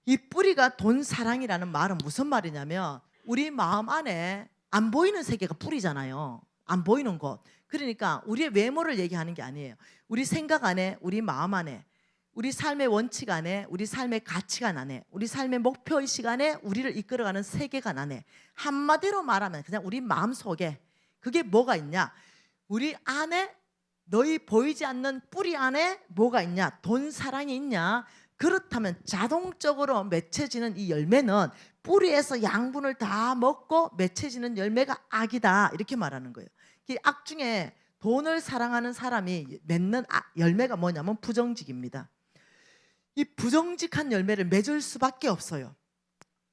이 뿌리가 돈 사랑이라는 말은 무슨 말이냐면 우리 마음 안에 안 보이는 세계가 뿌리잖아요. 안 보이는 곳. 그러니까 우리의 외모를 얘기하는 게 아니에요. 우리 생각 안에, 우리 마음 안에, 우리 삶의 원칙 안에, 우리 삶의 가치관 안에, 우리 삶의 목표의식 안에 우리를 이끌어가는 세계관 안에 한마디로 말하면 그냥 우리 마음속에 그게 뭐가 있냐? 우리 안에 너희 보이지 않는 뿌리 안에 뭐가 있냐? 돈 사랑이 있냐? 그렇다면 자동적으로 맺혀지는 이 열매는 뿌리에서 양분을 다 먹고 맺혀지는 열매가 악이다 이렇게 말하는 거예요. 악 중에 돈을 사랑하는 사람이 맺는 열매가 뭐냐면 부정직입니다. 이 부정직한 열매를 맺을 수밖에 없어요.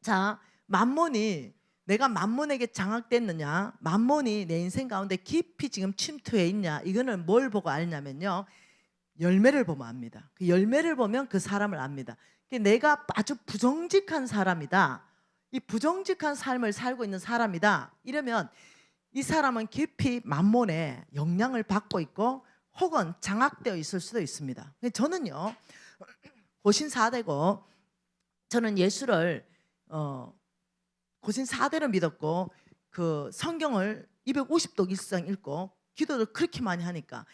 자, 만몬이 내가 만몬에게 장악됐느냐, 만몬이 내 인생 가운데 깊이 지금 침투해 있냐, 이거는 뭘 보고 알냐면요, 열매를 보면 압니다. 그 열매를 보면 그 사람을 압니다. 내가 아주 부정직한 사람이다, 이 부정직한 삶을 살고 있는 사람이다 이러면 이 사람은 깊이 만몬의 영향을 받고 있고 혹은 장악되어 있을 수도 있습니다. 저는요 고신 4대고 저는 예수를 고신 4대를 믿었고 그 성경을 250독 이상 읽고 기도를 그렇게 많이 하니까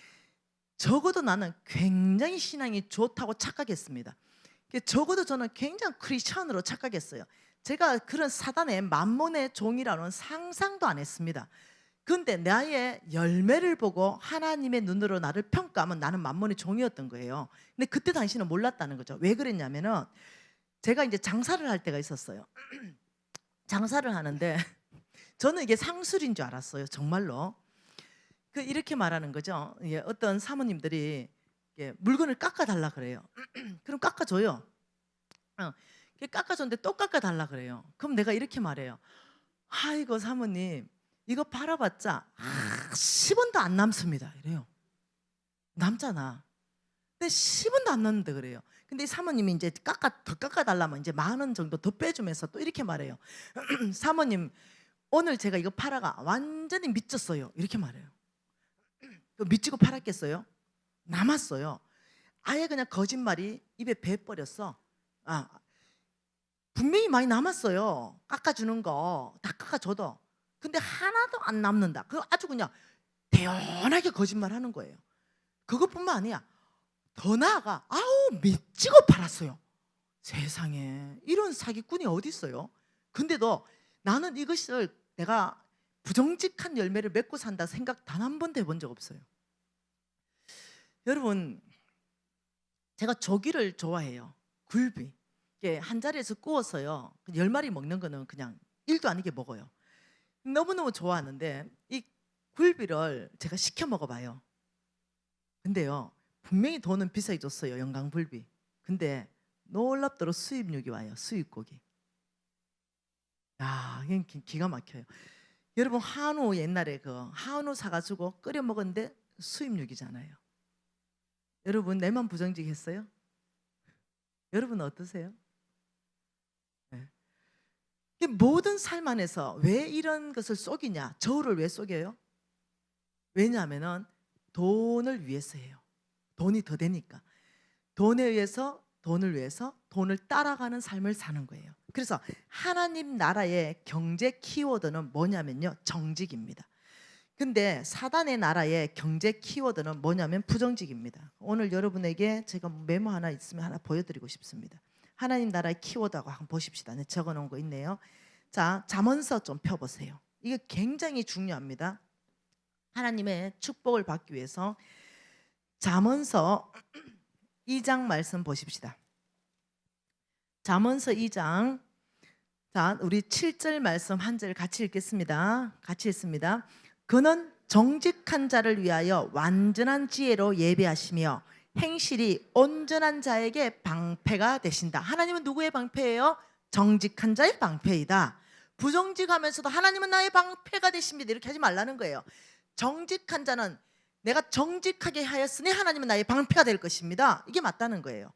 적어도 나는 굉장히 신앙이 좋다고 착각했습니다. 적어도 저는 굉장히 크리스천으로 착각했어요. 제가 그런 사단의 만몬의 종이라는 상상도 안 했습니다. 그런데 나의 열매를 보고 하나님의 눈으로 나를 평가하면 나는 만몬의 종이었던 거예요. 근데 그때 당시는 몰랐다는 거죠. 왜 그랬냐면은 제가 이제 장사를 할 때가 있었어요. 장사를 하는데 저는 이게 상술인 줄 알았어요. 정말로. 이렇게 말하는 거죠. 어떤 사모님들이 물건을 깎아달라 그래요. 그럼 깎아줘요. 깎아줬는데 또 깎아달라 그래요. 그럼 내가 이렇게 말해요. 아이고 사모님 이거 팔아봤자 10원도 안 남습니다 이래요. 남잖아. 근데 10원도 안 남는데 그래요. 근데 이 사모님이 이제 더 깎아달라면 이제 10,000원 정도 더 빼주면서 또 이렇게 말해요. 사모님 오늘 제가 이거 팔아가 완전히 미쳤어요 이렇게 말해요. 미치고 팔았겠어요? 남았어요. 아예 그냥 거짓말이 입에 배버렸어. 분명히 많이 남았어요. 깎아주는 거 다 깎아줘도. 근데 하나도 안 남는다. 그거 아주 그냥 대연하게 거짓말하는 거예요. 그것뿐만 아니야. 더 나아가 미치고 팔았어요. 세상에 이런 사기꾼이 어디 있어요? 근데도 나는 이것을 내가 부정직한 열매를 맺고 산다 생각 단 한 번도 해본 적 없어요. 여러분 제가 조기를 좋아해요. 굴비 한 자리에서 구워서요 10마리 먹는 거는 그냥 일도 아니게 먹어요. 너무너무 좋아하는데 이 굴비를 제가 시켜 먹어봐요. 근데요 분명히 돈은 비싸게 줬어요. 영광굴비. 근데 놀랍도록 수입육이 와요. 수입고기. 이게 기가 막혀요. 여러분 한우 옛날에 한우 사가지고 끓여 먹었는데 수입육이잖아요. 여러분 내만 부정직했어요? 여러분 어떠세요? 모든 삶 안에서 왜 이런 것을 속이냐? 저울을 왜 속여요? 왜냐하면 돈을 위해서예요. 돈이 더 되니까. 돈에 의해서 돈을 위해서 돈을 따라가는 삶을 사는 거예요. 그래서 하나님 나라의 경제 키워드는 뭐냐면요 정직입니다. 근데 사단의 나라의 경제 키워드는 뭐냐면 부정직입니다. 오늘 여러분에게 제가 메모 하나 있으면 하나 보여드리고 싶습니다. 하나님 나라의 키워드하고 한번 보십시다. 네, 적어놓은 거 있네요. 자, 잠언서 좀 펴보세요. 이게 굉장히 중요합니다. 하나님의 축복을 받기 위해서 잠언서 2장 말씀 보십시다. 잠언서 2장, 자, 우리 7절 말씀 한 절 같이 읽겠습니다. 같이 읽습니다. 그는 정직한 자를 위하여 완전한 지혜로 예배하시며 행실이 온전한 자에게 방패가 되신다. 하나님은 누구의 방패예요? 정직한 자의 방패이다. 부정직하면서도 하나님은 나의 방패가 되십니다. 이렇게 하지 말라는 거예요. 정직한 자는 내가 정직하게 하였으니 하나님은 나의 방패가 될 것입니다. 이게 맞다는 거예요.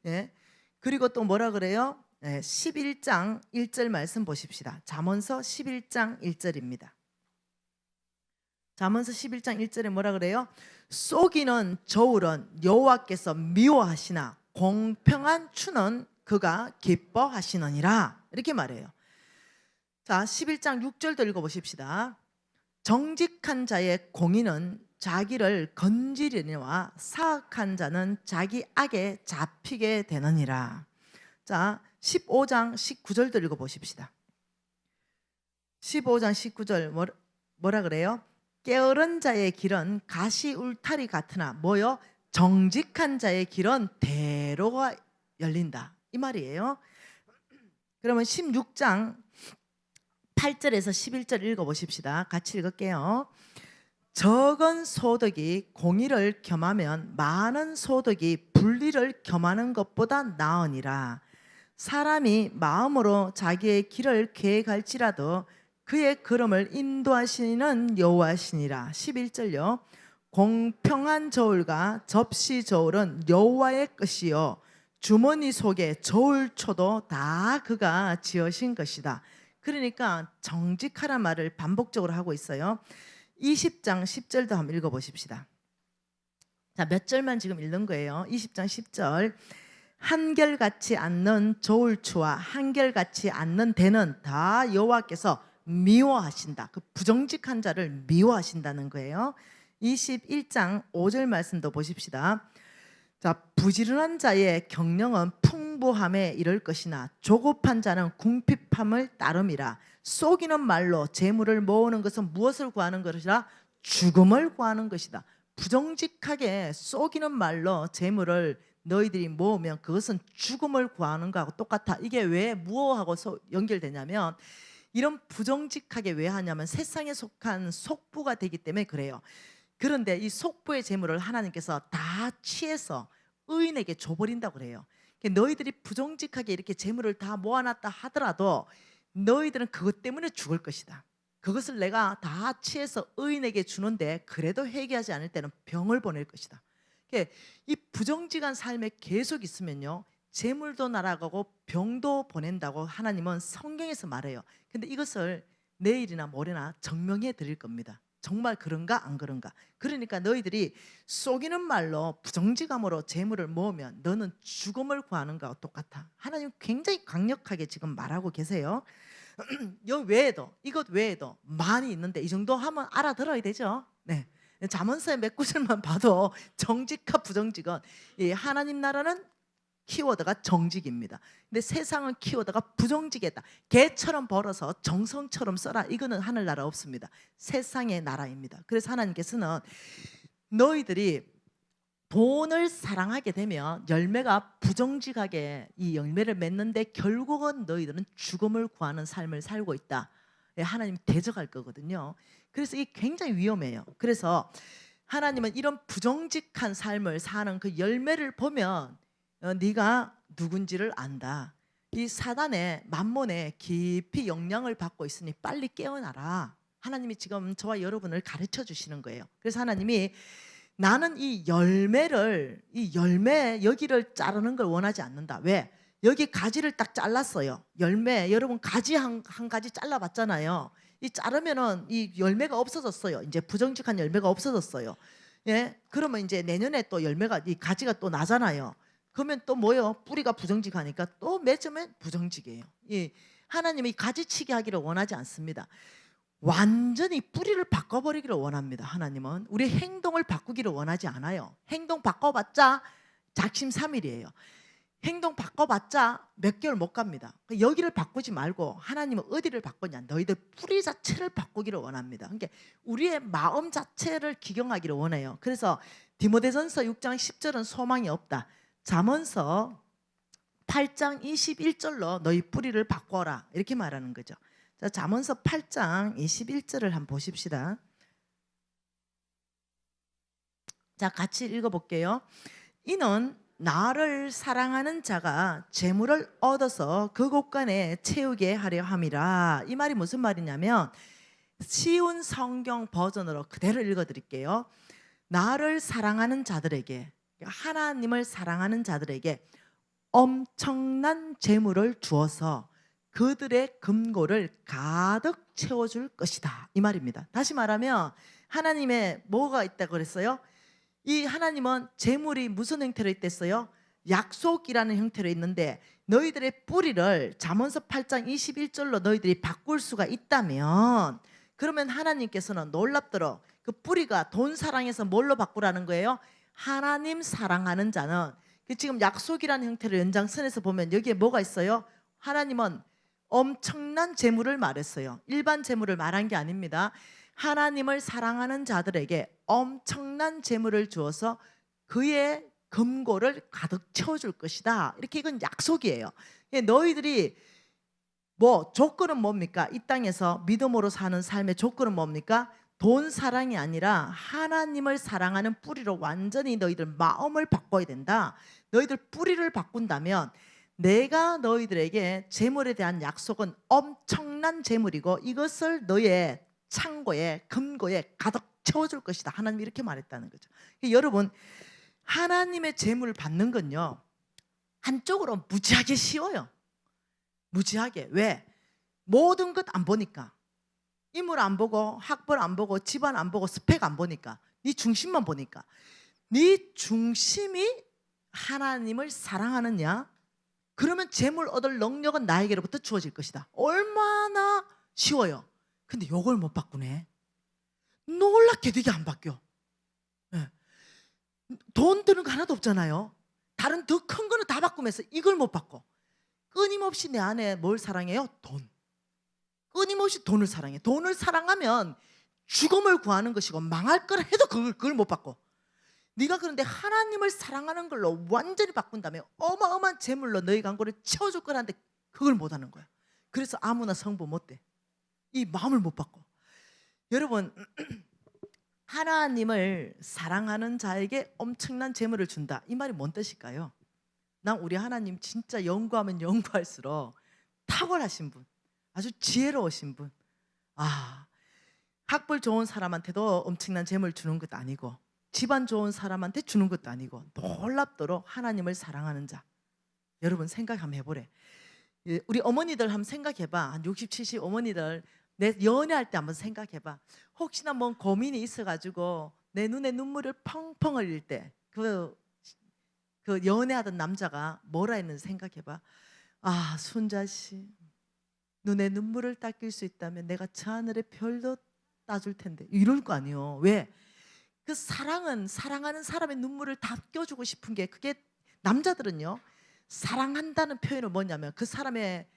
예. 그리고 또 뭐라 그래요? 11장 1절 말씀 보십시다. 잠언서 11장 1절입니다. 잠언서 11장 1절에 뭐라 그래요? 속이는 저울은 여호와께서 미워하시나 공평한 추는 그가 기뻐하시느니라. 이렇게 말해요. 자, 11장 6절도 읽어보십시다. 정직한 자의 공의는 자기를 건지려니와 사악한 자는 자기 악에 잡히게 되느니라. 자, 15장 19절도 읽어보십시다. 15장 19절 뭐라 그래요? 게으른 자의 길은 가시 울타리 같으나 뭐요? 정직한 자의 길은 대로가 열린다. 이 말이에요. 그러면 16장 8절에서 11절 읽어보십시다. 같이 읽을게요. 적은 소득이 공의를 겸하면 많은 소득이 불의를 겸하는 것보다 나으니라. 사람이 마음으로 자기의 길을 계획할지라도 그의 걸음을 인도하시는 여호와시니라. 11절요. 공평한 저울과 접시 저울은 여호와의 것이요 주머니 속에 저울초도 다 그가 지으신 것이다. 그러니까 정직하란 말을 반복적으로 하고 있어요. 20장 10절도 한번 읽어보십시다. 자, 몇 절만 지금 읽는 거예요. 20장 10절. 한결같이 않는 저울추와 한결같이 않는 대는 다 여호와께서 미워하신다. 그 부정직한 자를 미워하신다는 거예요. 21장 5절 말씀도 보십시다. 자, 부지런한 자의 경영은 풍부함에 이를 것이나 조급한 자는 궁핍함을 따름이라. 속이는 말로 재물을 모으는 것은 무엇을 구하는 것이라? 죽음을 구하는 것이다. 부정직하게 속이는 말로 재물을 너희들이 모으면 그것은 죽음을 구하는 거하고 똑같아. 이게 왜 무엇하고 연결되냐면 이런 부정직하게 왜 하냐면 세상에 속한 속부가 되기 때문에 그래요. 그런데 이 속부의 재물을 하나님께서 다 취해서 의인에게 줘버린다고 그래요. 너희들이 부정직하게 이렇게 재물을 다 모아놨다 하더라도 너희들은 그것 때문에 죽을 것이다. 그것을 내가 다 취해서 의인에게 주는데 그래도 회개하지 않을 때는 병을 보낼 것이다. 이 부정직한 삶에 계속 있으면요, 재물도 날아가고 병도 보낸다고 하나님은 성경에서 말해요. 근데 이것을 내일이나 모레나 증명해 드릴 겁니다. 정말 그런가 안 그런가. 그러니까 너희들이 속이는 말로 부정직함으로 재물을 모으면 너는 죽음을 구하는 거와 똑같아. 하나님 굉장히 강력하게 지금 말하고 계세요. 이것 외에도 많이 있는데 이 정도 하면 알아들어야 되죠. 네. 잠언서의 몇 구절만 봐도 정직과 부정직은, 하나님 나라는 키워드가 정직입니다. 근데 세상은 키워드가 부정직이다. 개처럼 벌어서 정성처럼 써라. 이거는 하늘나라 없습니다. 세상의 나라입니다. 그래서 하나님께서는 너희들이 돈을 사랑하게 되면 열매가 부정직하게 이 열매를 맺는데 결국은 너희들은 죽음을 구하는 삶을 살고 있다. 하나님이 대적할 거거든요. 그래서 이게 굉장히 위험해요. 그래서 하나님은 이런 부정직한 삶을 사는 그 열매를 보면 네가 누군지를 안다. 이 사단의 만몬에 깊이 영향을 받고 있으니 빨리 깨어나라. 하나님이 지금 저와 여러분을 가르쳐 주시는 거예요. 그래서 하나님이 나는 이 열매 여기를 자르는 걸 원하지 않는다. 왜? 여기 가지를 딱 잘랐어요. 열매, 여러분 가지 한 가지 잘라봤잖아요. 이 자르면은 이 열매가 없어졌어요. 이제 부정직한 열매가 없어졌어요. 예, 그러면 이제 내년에 또 열매가 이 가지가 또 나잖아요. 그러면 또 뭐요? 뿌리가 부정직하니까 또 맺으면 부정직이에요. 하나님이 가지치기 하기를 원하지 않습니다. 완전히 뿌리를 바꿔버리기를 원합니다. 하나님은 우리 행동을 바꾸기를 원하지 않아요. 행동 바꿔봤자 작심삼일이에요. 행동 바꿔봤자 몇 개월 못 갑니다. 여기를 바꾸지 말고 하나님은 어디를 바꾸냐? 너희들 뿌리 자체를 바꾸기를 원합니다. 그러니까 우리의 마음 자체를 기경하기를 원해요. 그래서 디모데전서 6장 10절은 소망이 없다. 잠언서 8장 21절로 너희 뿌리를 바꿔라 이렇게 말하는 거죠. 자, 잠언서 8장 21절을 한번 보십시다. 자, 같이 읽어볼게요. 이는 나를 사랑하는 자가 재물을 얻어서 그 곳간에 채우게 하려 함이라. 이 말이 무슨 말이냐면 쉬운 성경 버전으로 그대로 읽어드릴게요. 나를 사랑하는 자들에게, 하나님을 사랑하는 자들에게 엄청난 재물을 주어서 그들의 금고를 가득 채워줄 것이다, 이 말입니다. 다시 말하면 하나님의 뭐가 있다고 그랬어요? 이 하나님은 재물이 무슨 형태로 있댔어요? 약속이라는 형태로 있는데 너희들의 뿌리를 잠언서 8장 21절로 너희들이 바꿀 수가 있다면, 그러면 하나님께서는 놀랍도록 그 뿌리가 돈 사랑에서 뭘로 바꾸라는 거예요? 하나님 사랑하는 자는, 지금 약속이라는 형태로 연장선에서 보면 여기에 뭐가 있어요? 하나님은 엄청난 재물을 말했어요. 일반 재물을 말한 게 아닙니다. 하나님을 사랑하는 자들에게 엄청난 재물을 주어서 그의 금고를 가득 채워줄 것이다. 이렇게 이건 약속이에요. 너희들이 뭐 조건은 뭡니까? 이 땅에서 믿음으로 사는 삶의 조건은 뭡니까? 돈 사랑이 아니라 하나님을 사랑하는 뿌리로 완전히 너희들 마음을 바꿔야 된다. 너희들 뿌리를 바꾼다면 내가 너희들에게 재물에 대한 약속은 엄청난 재물이고 이것을 너의 창고에 금고에 가득 채워줄 것이다. 하나님이 이렇게 말했다는 거죠. 여러분, 하나님의 재물을 받는 건요, 한쪽으로 무지하게 쉬워요. 무지하게. 왜? 모든 것 안 보니까. 인물 안 보고 학벌 안 보고 집안 안 보고 스펙 안 보니까 네 중심만 보니까. 네 중심이 하나님을 사랑하느냐? 그러면 재물 얻을 능력은 나에게로부터 주어질 것이다. 얼마나 쉬워요. 근데 요걸 못 바꾸네. 놀랍게도 이게 안 바뀌어. 네. 돈 드는 거 하나도 없잖아요. 다른 더 큰 거는 다 바꾸면서 이걸 못 바꿔. 끊임없이 내 안에 뭘 사랑해요? 돈. 끊임없이 돈을 사랑해. 돈을 사랑하면 죽음을 구하는 것이고 망할 걸 해도 그걸 못 바꿔. 네가 그런데 하나님을 사랑하는 걸로 완전히 바꾼다면 어마어마한 재물로 너희 강고를 채워줄 거라는데 그걸 못하는 거야. 그래서 아무나 성부 못 돼. 이 마음을 못 바꿔. 여러분, 하나님을 사랑하는 자에게 엄청난 재물을 준다. 이 말이 뭔 뜻일까요? 난 우리 하나님 진짜 연구하면 연구할수록 탁월하신 분, 아주 지혜로우신 분. 학벌 좋은 사람한테도 엄청난 재물 주는 것도 아니고 집안 좋은 사람한테 주는 것도 아니고 놀랍도록 하나님을 사랑하는 자. 여러분 생각 한번 해보래. 우리 어머니들 한번 생각해봐. 한 60, 70 어머니들 내 연애할 때 한번 생각해봐. 혹시나 뭔 고민이 있어가지고 내 눈에 눈물을 펑펑 흘릴 때 그 연애하던 남자가 뭐라 했는지 생각해봐. 순자씨, 눈에 눈물을 닦일 수 있다면 내가 저 하늘의 별도 따줄 텐데, 이럴 거 아니에요. 왜? 그 사랑은 사랑하는 사람의 눈물을 닦여주고 싶은 게, 그게 남자들은요, 사랑한다는 표현은 뭐냐면 그 사람의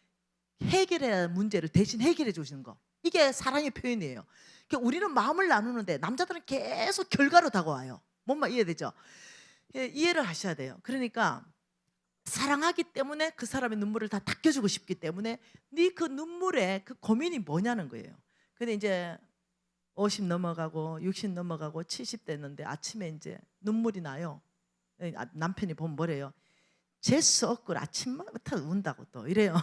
해결해야 할 문제를 대신 해결해 주시는 거, 이게 사랑의 표현이에요. 그러니까 우리는 마음을 나누는데 남자들은 계속 결과로 다가와요. 뭔 말 이해되죠? 이해를 하셔야 돼요. 그러니까 사랑하기 때문에 그 사람의 눈물을 다 닦여주고 싶기 때문에 네 그 눈물에 그 고민이 뭐냐는 거예요. 근데 이제 50 넘어가고 60 넘어가고 70 됐는데 아침에 이제 눈물이 나요. 남편이 보면 뭐래요? 재수 없고 아침부터 운다고 또 이래요.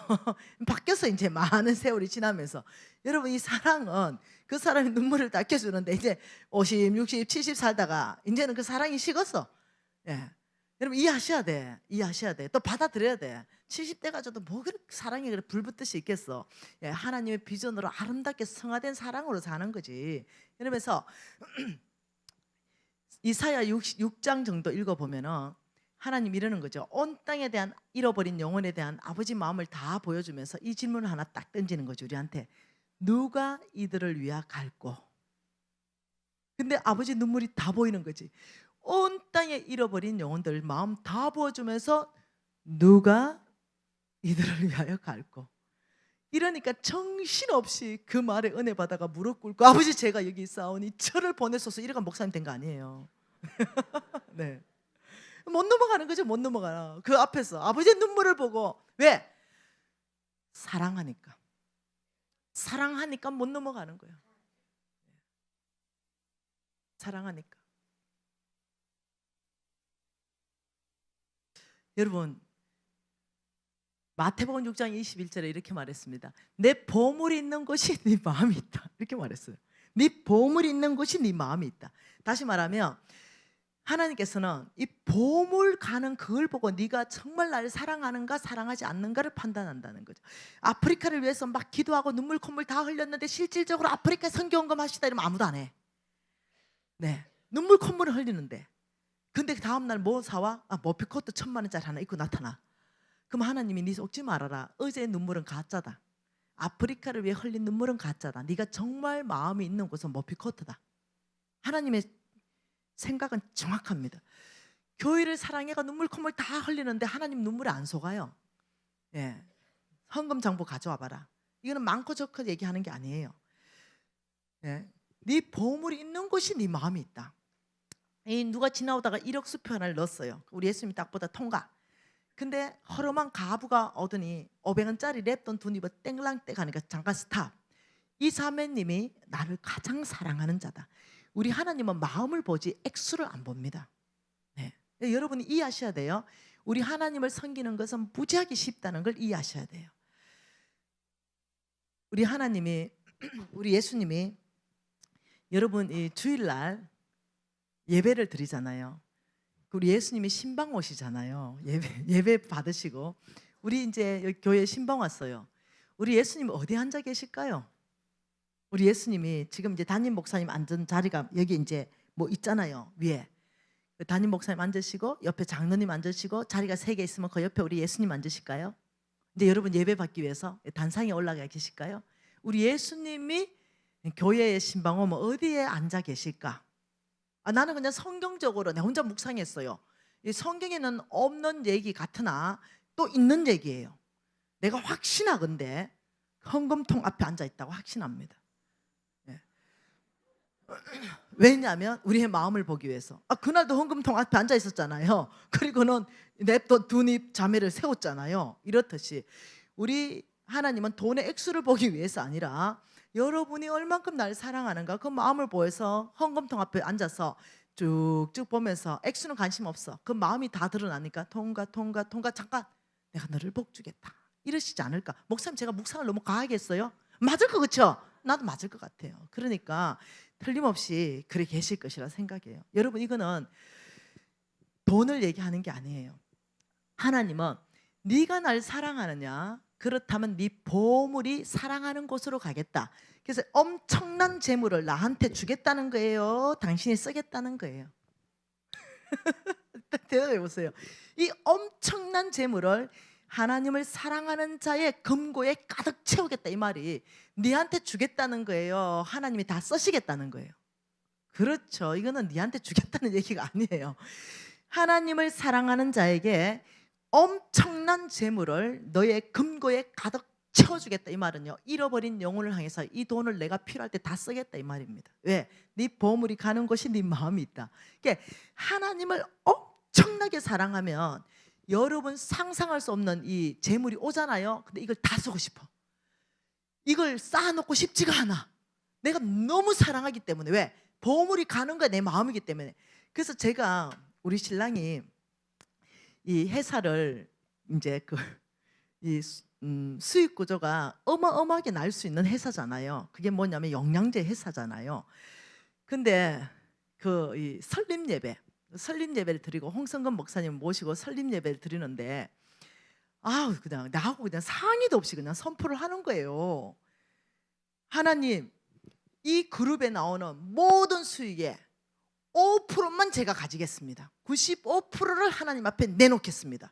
바뀌어서 이제 많은 세월이 지나면서. 여러분, 이 사랑은 그 사람의 눈물을 닦여주는데 이제 50, 60, 70 살다가 이제는 그 사랑이 식었어. 예. 여러분 이해하셔야 돼. 이해하셔야 돼. 또 받아들여야 돼. 70대 가져도 뭐 그렇게 사랑이 그래 불붙듯이 있겠어. 예, 하나님의 비전으로 아름답게 성화된 사랑으로 사는 거지. 이러면서 이사야 6장 정도 읽어보면은 하나님 이러는 거죠. 온 땅에 대한 잃어버린 영혼에 대한 아버지 마음을 다 보여주면서 이 질문을 하나 딱 던지는 거죠, 우리한테. 누가 이들을 위하갈꼬? 근데 아버지 눈물이 다 보이는 거지. 온 땅에 잃어버린 영혼들 마음 다 보여주면서 누가 이들을 위하여 갈고. 이러니까 정신없이 그 말에 은혜 받아가 무릎 꿇고 아버지 제가 여기 있사오니 저를 보내소서 이래가 목사님 된 거 아니에요. 네. 못 넘어가는 거죠. 못 넘어가요. 그 앞에서 아버지의 눈물을 보고. 왜? 사랑하니까. 사랑하니까 못 넘어가는 거예요. 사랑하니까. 여러분, 마태복음 6장 21절에 이렇게 말했습니다. 내 보물이 있는 곳이 네 마음이 있다. 이렇게 말했어요. 네 보물이 있는 곳이 네 마음이 있다. 다시 말하면 하나님께서는 이 보물 가는 그걸 보고 네가 정말 나를 사랑하는가 사랑하지 않는가를 판단한다는 거죠. 아프리카를 위해서 막 기도하고 눈물 콧물 다 흘렸는데 실질적으로 아프리카 선교원금 하시다 이러면 아무도 안 해. 네, 눈물 콧물을 흘리는데. 근데 다음날 뭐 사와? 머피코트 1,000만 원짜리 하나 입고 나타나. 그럼 하나님이 네 속지 말아라. 어제의 눈물은 가짜다. 아프리카를 위해 흘린 눈물은 가짜다. 네가 정말 마음이 있는 곳은 머피코트다. 하나님의 생각은 정확합니다. 교회를 사랑해가 눈물 콧물 다 흘리는데 하나님 눈물에 안 속아요. 예, 헌금 장부 가져와 봐라. 이거는 많고 적고 얘기하는 게 아니에요. 예, 네 보물이 있는 곳이 네 마음이 있다. 누가 지나오다가 1억 수표 하나를 넣었어요. 우리 예수님이 딱 보다 통과. 근데 허름한 가부가 오더니 500원짜리 랩돈 돈 입어 땡랑땡 하니까 잠깐 스탑. 이 사모님이 나를 가장 사랑하는 자다. 우리 하나님은 마음을 보지 액수를 안 봅니다. 네. 여러분이 이해하셔야 돼요. 우리 하나님을 섬기는 것은 무지하게 쉽다는 걸 이해하셔야 돼요. 우리 하나님이 우리 예수님이 여러분 이 주일날 예배를 드리잖아요. 우리 예수님이 신방 오시잖아요. 예배 받으시고 우리 이제 여기 교회에 신방 왔어요. 우리 예수님 어디 앉아 계실까요? 우리 예수님이 지금 이제 담임 목사님 앉은 자리가 여기 이제 뭐 있잖아요. 위에 담임 목사님 앉으시고 옆에 장로님 앉으시고 자리가 3개 있으면 그 옆에 우리 예수님 앉으실까요? 이제 여러분 예배 받기 위해서 단상에 올라가 계실까요? 우리 예수님이 교회에 신방 오면 어디에 앉아 계실까? 나는 그냥 성경적으로 내 혼자 묵상했어요. 이 성경에는 없는 얘기 같으나 또 있는 얘기예요. 내가 확신하건대 헌금통 앞에 앉아 있다고 확신합니다. 네. 왜냐하면 우리의 마음을 보기 위해서. 그날도 헌금통 앞에 앉아 있었잖아요. 그리고는 냅돈 두입 자매를 세웠잖아요. 이렇듯이 우리 하나님은 돈의 액수를 보기 위해서 아니라 여러분이 얼만큼 날 사랑하는가 그 마음을 보여서 헌금통 앞에 앉아서 쭉쭉 보면서 액수는 관심 없어. 그 마음이 다 드러나니까 통과 잠깐 내가 너를 복주겠다 이러시지 않을까. 목사님 제가 묵상을 너무 과하게 했어요? 맞을 거 그렇죠? 나도 맞을 것 같아요. 그러니까 틀림없이 그래 계실 것이라 생각해요. 여러분 이거는 돈을 얘기하는 게 아니에요. 하나님은 네가 날 사랑하느냐 그렇다면 네 보물이 사랑하는 곳으로 가겠다. 그래서 엄청난 재물을 나한테 주겠다는 거예요? 당신이 쓰겠다는 거예요? 대답해 보세요. 이 엄청난 재물을 하나님을 사랑하는 자의 금고에 가득 채우겠다 이 말이 네한테 주겠다는 거예요? 하나님이 다 쓰시겠다는 거예요? 그렇죠. 이거는 네한테 주겠다는 얘기가 아니에요. 하나님을 사랑하는 자에게 엄청난 재물을 너의 금고에 가득 채워주겠다 이 말은요, 잃어버린 영혼을 향해서 이 돈을 내가 필요할 때 다 쓰겠다 이 말입니다. 왜? 네 보물이 가는 곳이 네 마음이 있다. 그러니까 하나님을 엄청나게 사랑하면 여러분 상상할 수 없는 이 재물이 오잖아요. 근데 이걸 다 쓰고 싶어. 이걸 쌓아놓고 싶지가 않아. 내가 너무 사랑하기 때문에. 왜? 보물이 가는 거야 내 마음이기 때문에. 그래서 제가 우리 신랑이 이 회사를 이제 이 수익 구조가 어마어마하게 날 수 있는 회사잖아요. 그게 뭐냐면 영양제 회사잖아요. 근데 이 설립 예배를 드리고 홍성근 목사님 모시고 설립 예배를 드리는데 그냥 나하고 그냥 상의도 없이 그냥 선포를 하는 거예요. 하나님, 이 그룹에 나오는 모든 수익의 5%만 제가 가지겠습니다. 95%를 하나님 앞에 내놓겠습니다.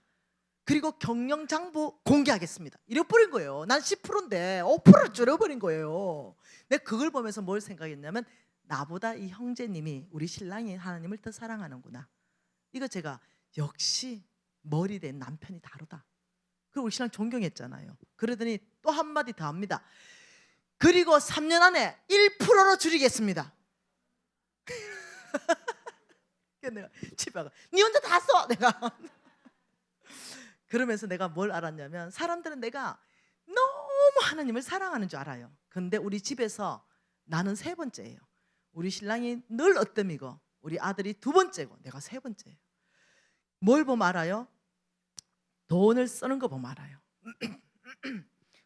그리고 경영장부 공개하겠습니다. 이래버린 거예요. 난 10%인데 5%를 줄여버린 거예요. 내가 그걸 보면서 뭘 생각했냐면 나보다 이 형제님이 우리 신랑이 하나님을 더 사랑하는구나. 이거 제가 역시 머리 된 남편이 다르다. 그리고 우리 신랑 존경했잖아요. 그러더니 또 한마디 더 합니다. 그리고 3년 안에 1%로 줄이겠습니다. 내가 집에 가서 니 혼자 다 써. 내가 그러면서 내가 뭘 알았냐면 사람들은 내가 너무 하나님을 사랑하는 줄 알아요. 근데 우리 집에서 나는 3번째예요. 우리 신랑이 늘 어뜸이고 우리 아들이 2번째고 내가 3번째예요. 뭘 보면 알아요? 돈을 쓰는 거 보면 알아요.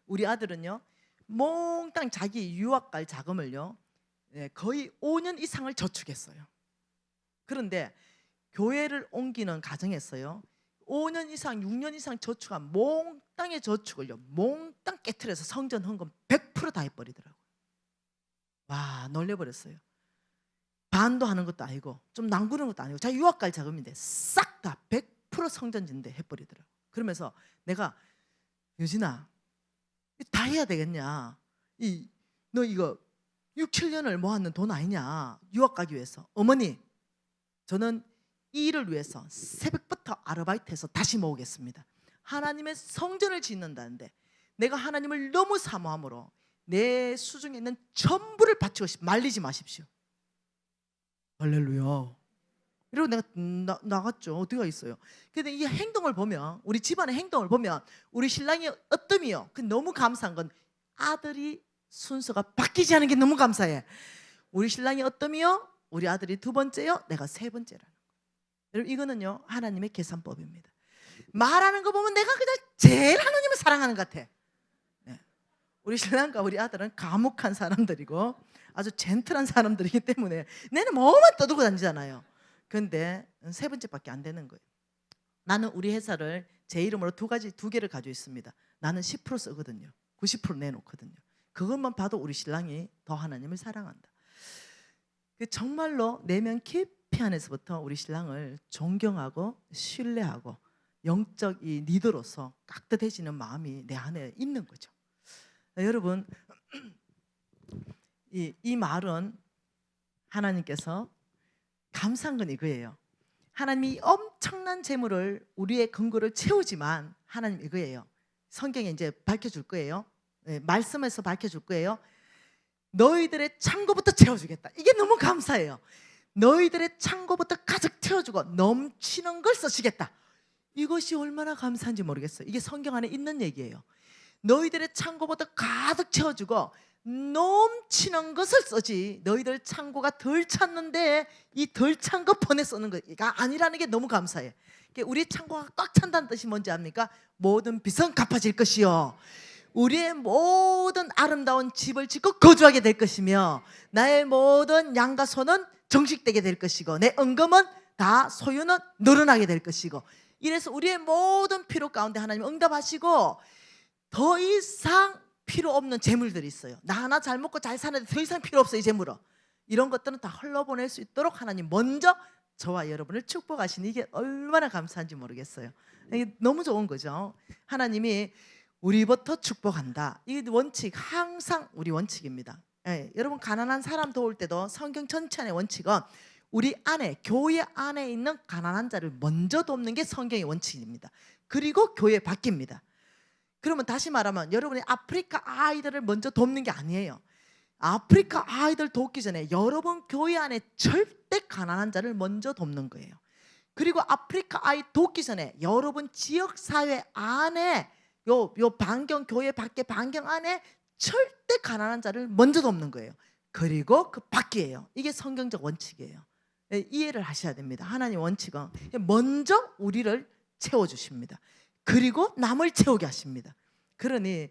우리 아들은요 몽땅 자기 유학 갈 자금을요 거의 5년 이상을 저축했어요. 그런데 교회를 옮기는 과정에서요 5년 이상 6년 이상 저축한 몽땅의 저축을요 몽땅 깨트려서 성전 헌금 100% 다 해버리더라고요. 와, 놀래버렸어요. 반도 하는 것도 아니고 좀 남구는 것도 아니고 자기 유학 갈 자금인데 싹 다 100% 성전 진대 해버리더라고요. 그러면서 내가 유진아 다 해야 되겠냐, 너 이거 6, 7년을 모았는 돈 아니냐, 유학 가기 위해서. 어머니, 저는 이 일을 위해서 새벽부터 아르바이트해서 다시 모으겠습니다. 하나님의 성전을 짓는다는데 내가 하나님을 너무 사모함으로 내 수중에 있는 전부를 바치고 말리지 마십시오. 할렐루야. 이러고 내가 나갔죠. 어디가 있어요. 근데 이 행동을 보면, 우리 집안의 행동을 보면 우리 신랑이 어뜸이요. 그 너무 감사한 건 아들이 순서가 바뀌지 않은 게 너무 감사해. 우리 신랑이 어뜸이요, 우리 아들이 2번째요, 내가 3번째라는 거. 여러분, 이거는요 하나님의 계산법입니다. 말하는 거 보면 내가 그냥 제일 하나님을 사랑하는 것 같아. 네. 우리 신랑과 우리 아들은 과묵한 사람들이고 아주 젠틀한 사람들이기 때문에 내는 뭐만 떠들고 다니잖아요. 그런데 3번째밖에 안 되는 거예요. 나는 우리 회사를 제 이름으로 2개를 가지고 있습니다. 나는 10% 쓰거든요. 90% 내놓거든요. 그것만 봐도 우리 신랑이 더 하나님을 사랑한다. 정말로 내면 깊이 안에서부터 우리 신랑을 존경하고 신뢰하고 영적 이 리더로서 깍듯해지는 마음이 내 안에 있는 거죠. 여러분, 이 말은 하나님께서 감사한 건 이거예요. 하나님이 엄청난 재물을 우리의 근거를 채우지만 하나님 이거예요. 성경에 이제 밝혀줄 거예요. 네, 말씀에서 밝혀줄 거예요. 너희들의 창고부터 채워주겠다. 이게 너무 감사해요. 너희들의 창고부터 가득 채워주고 넘치는 걸 쓰시겠다. 이것이 얼마나 감사한지 모르겠어요. 이게 성경 안에 있는 얘기예요. 너희들의 창고부터 가득 채워주고 넘치는 것을 쓰지, 너희들 창고가 덜 찼는데 이 덜 찬 거 번에 쓰는 거가 아니라는 게 너무 감사해. 우리 창고가 꽉 찬다는 뜻이 뭔지 압니까? 모든 빚은 갚아질 것이요, 우리의 모든 아름다운 집을 짓고 거주하게 될 것이며, 나의 모든 양과 소는 정식되게 될 것이고, 내 은금은 다 소유는 늘어나게 될 것이고, 이래서 우리의 모든 필요 가운데 하나님 응답하시고 더 이상 필요 없는 재물들이 있어요. 나 하나 잘 먹고 잘 사는데 더 이상 필요 없어. 이 재물은, 이런 것들은 다 흘러보낼 수 있도록 하나님 먼저 저와 여러분을 축복하시니 이게 얼마나 감사한지 모르겠어요. 이게 너무 좋은 거죠. 하나님이 우리부터 축복한다. 이 원칙 항상 우리 원칙입니다. 예, 여러분, 가난한 사람 도울 때도 성경 전체 안의 원칙은 우리 안에, 교회 안에 있는 가난한 자를 먼저 돕는 게 성경의 원칙입니다. 그리고 교회 바뀝니다. 그러면 다시 말하면 여러분이 아프리카 아이들을 먼저 돕는 게 아니에요. 아프리카 아이들 돕기 전에 여러분 교회 안에 절대 가난한 자를 먼저 돕는 거예요. 그리고 아프리카 아이 돕기 전에 여러분 지역사회 안에 요 반경, 교회 밖에 반경 안에 절대 가난한 자를 먼저 돕는 거예요. 그리고 그 밖이에요. 이게 성경적 원칙이에요. 이해를 하셔야 됩니다. 하나님 원칙은 먼저 우리를 채워주십니다. 그리고 남을 채우게 하십니다. 그러니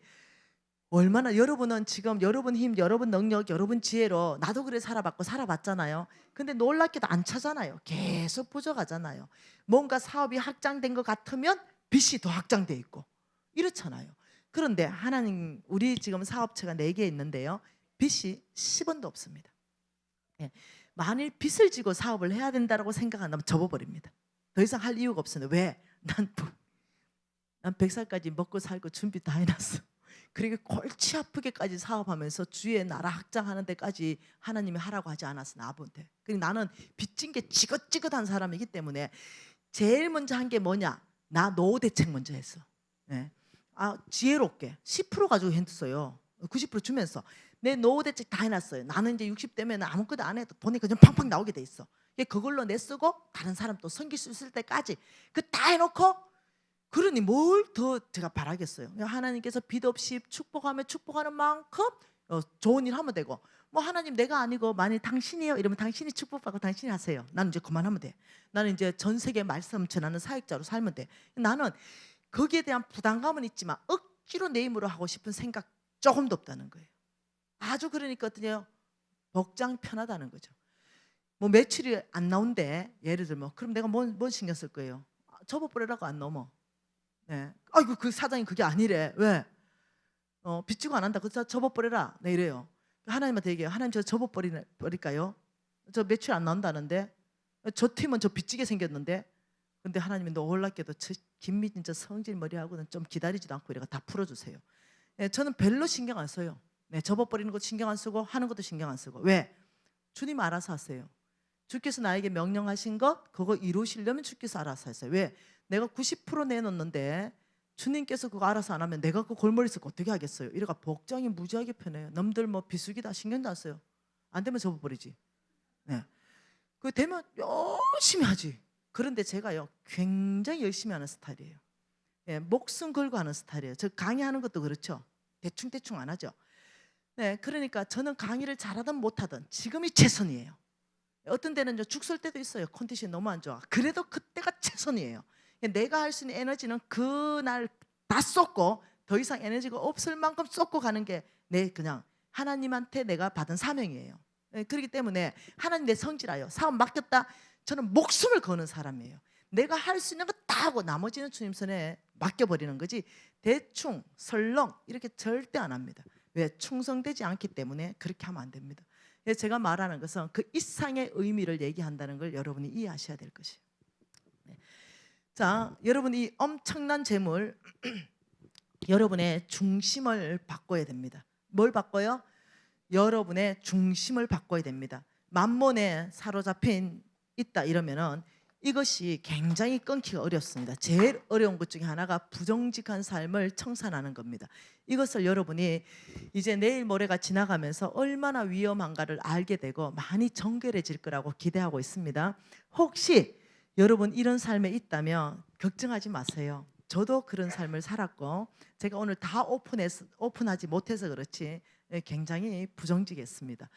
얼마나, 여러분은 지금 여러분 힘, 여러분 능력, 여러분 지혜로 나도 그래 살아봤잖아요. 근데 놀랍게도 안 차잖아요. 계속 부족하잖아요. 뭔가 사업이 확장된 것 같으면 빚이 더 확장돼 있고 이렇잖아요. 그런데 하나님, 우리 지금 사업체가 4개 있는데요, 빚이 10원도 없습니다. 예. 만일 빚을 지고 사업을 해야 된다고 생각한다면 접어버립니다. 더 이상 할 이유가 없어요. 왜? 난 100살까지 먹고 살고 준비 다 해놨어. 그리고 골치 아프게까지 사업하면서 주의 나라 확장하는 데까지 하나님이 하라고 하지 않았어, 나한테. 그리고 나는 빚진 게 지긋지긋한 사람이기 때문에 제일 먼저 한 게 뭐냐? 나 노후 대책 먼저 했어. 예. 지혜롭게 10% 가지고 했어요. 90% 주면서 내 노후 대책 다 해놨어요. 나는 이제 60대면 아무것도 안 해도 돈이 그냥 팡팡 나오게 돼 있어. 그걸로 내 쓰고 다른 사람 또 섬길 수 있을 때까지 그 다 해놓고, 그러니 뭘 더 제가 바라겠어요. 하나님께서 빚 없이 축복하면 축복하는 만큼 좋은 일 하면 되고, 뭐 하나님 내가 아니고 만일 당신이요 이러면 당신이 축복받고 당신이 하세요. 나는 이제 그만하면 돼. 나는 이제 전 세계 말씀 전하는 사역자로 살면 돼. 나는 거기에 대한 부담감은 있지만 억지로 내 힘으로 하고 싶은 생각 조금도 없다는 거예요. 아주 그러니까 어떠냐, 복장 편하다는 거죠. 뭐 매출이 안 나온대, 예를 들면 그럼 내가 뭔 신경 쓸 거예요? 접어버리라고 안 넘어. 네. 아이고 그 사장이 그게 아니래. 왜? 빚지고 안 한다. 그래서 접어버려라. 네, 이래요. 하나님한테 얘기해요. 하나님 저 접어버릴까요? 저 매출 안 나온다는데, 저 팀은 저 빚지게 생겼는데. 근데 하나님이 놀랍게도 저 김미진 저 성질 머리하고는 좀 기다리지도 않고 이래가 다 풀어주세요. 네, 저는 별로 신경 안 써요. 네, 접어버리는 것도 신경 안 쓰고 하는 것도 신경 안 쓰고. 왜? 주님 알아서 하세요. 주께서 나에게 명령하신 것 그거 이루시려면 주께서 알아서 하세요. 왜? 내가 90% 내놓는데 주님께서 그거 알아서 안 하면 내가 그 골머리 쓰고 어떻게 하겠어요? 이래가 복장이 무지하게 편해요. 남들 뭐 비수기다 신경도 안 써요. 안 되면 접어버리지. 네. 그 되면 열심히 하지. 그런데 제가요 굉장히 열심히 하는 스타일이에요. 예, 목숨 걸고 하는 스타일이에요. 저 강의하는 것도 그렇죠. 대충 안 하죠. 네, 그러니까 저는 강의를 잘하든 못하든 지금이 최선이에요. 어떤 데는 죽 설 때도 있어요. 컨디션이 너무 안 좋아. 그래도 그때가 최선이에요. 내가 할 수 있는 에너지는 그날 다 쏟고 더 이상 에너지가 없을 만큼 쏟고 가는 게 내 그냥 하나님한테 내가 받은 사명이에요. 그렇기 때문에 하나님 내 성질아요. 사업 맡겼다. 저는 목숨을 거는 사람이에요. 내가 할 수 있는 거 다 하고 나머지는 주님 손에 맡겨버리는 거지 대충 설렁 이렇게 절대 안 합니다. 왜? 충성되지 않기 때문에 그렇게 하면 안 됩니다. 제가 말하는 것은 그 이상의 의미를 얘기한다는 걸 여러분이 이해하셔야 될 것이에요. 네. 자, 여러분 이 엄청난 재물 여러분의 중심을 바꿔야 됩니다. 뭘 바꿔요? 여러분의 중심을 바꿔야 됩니다. 만몬에 사로잡힌 있다 이러면은 이것이 굉장히 끊기가 어렵습니다. 제일 어려운 것 중에 하나가 부정직한 삶을 청산하는 겁니다. 이것을 여러분이 이제 내일 모레가 지나가면서 얼마나 위험한가를 알게 되고 많이 정결해질 거라고 기대하고 있습니다. 혹시 여러분 이런 삶에 있다면 걱정하지 마세요. 저도 그런 삶을 살았고 제가 오늘 다 오픈하지 못해서 그렇지 굉장히 부정직했습니다.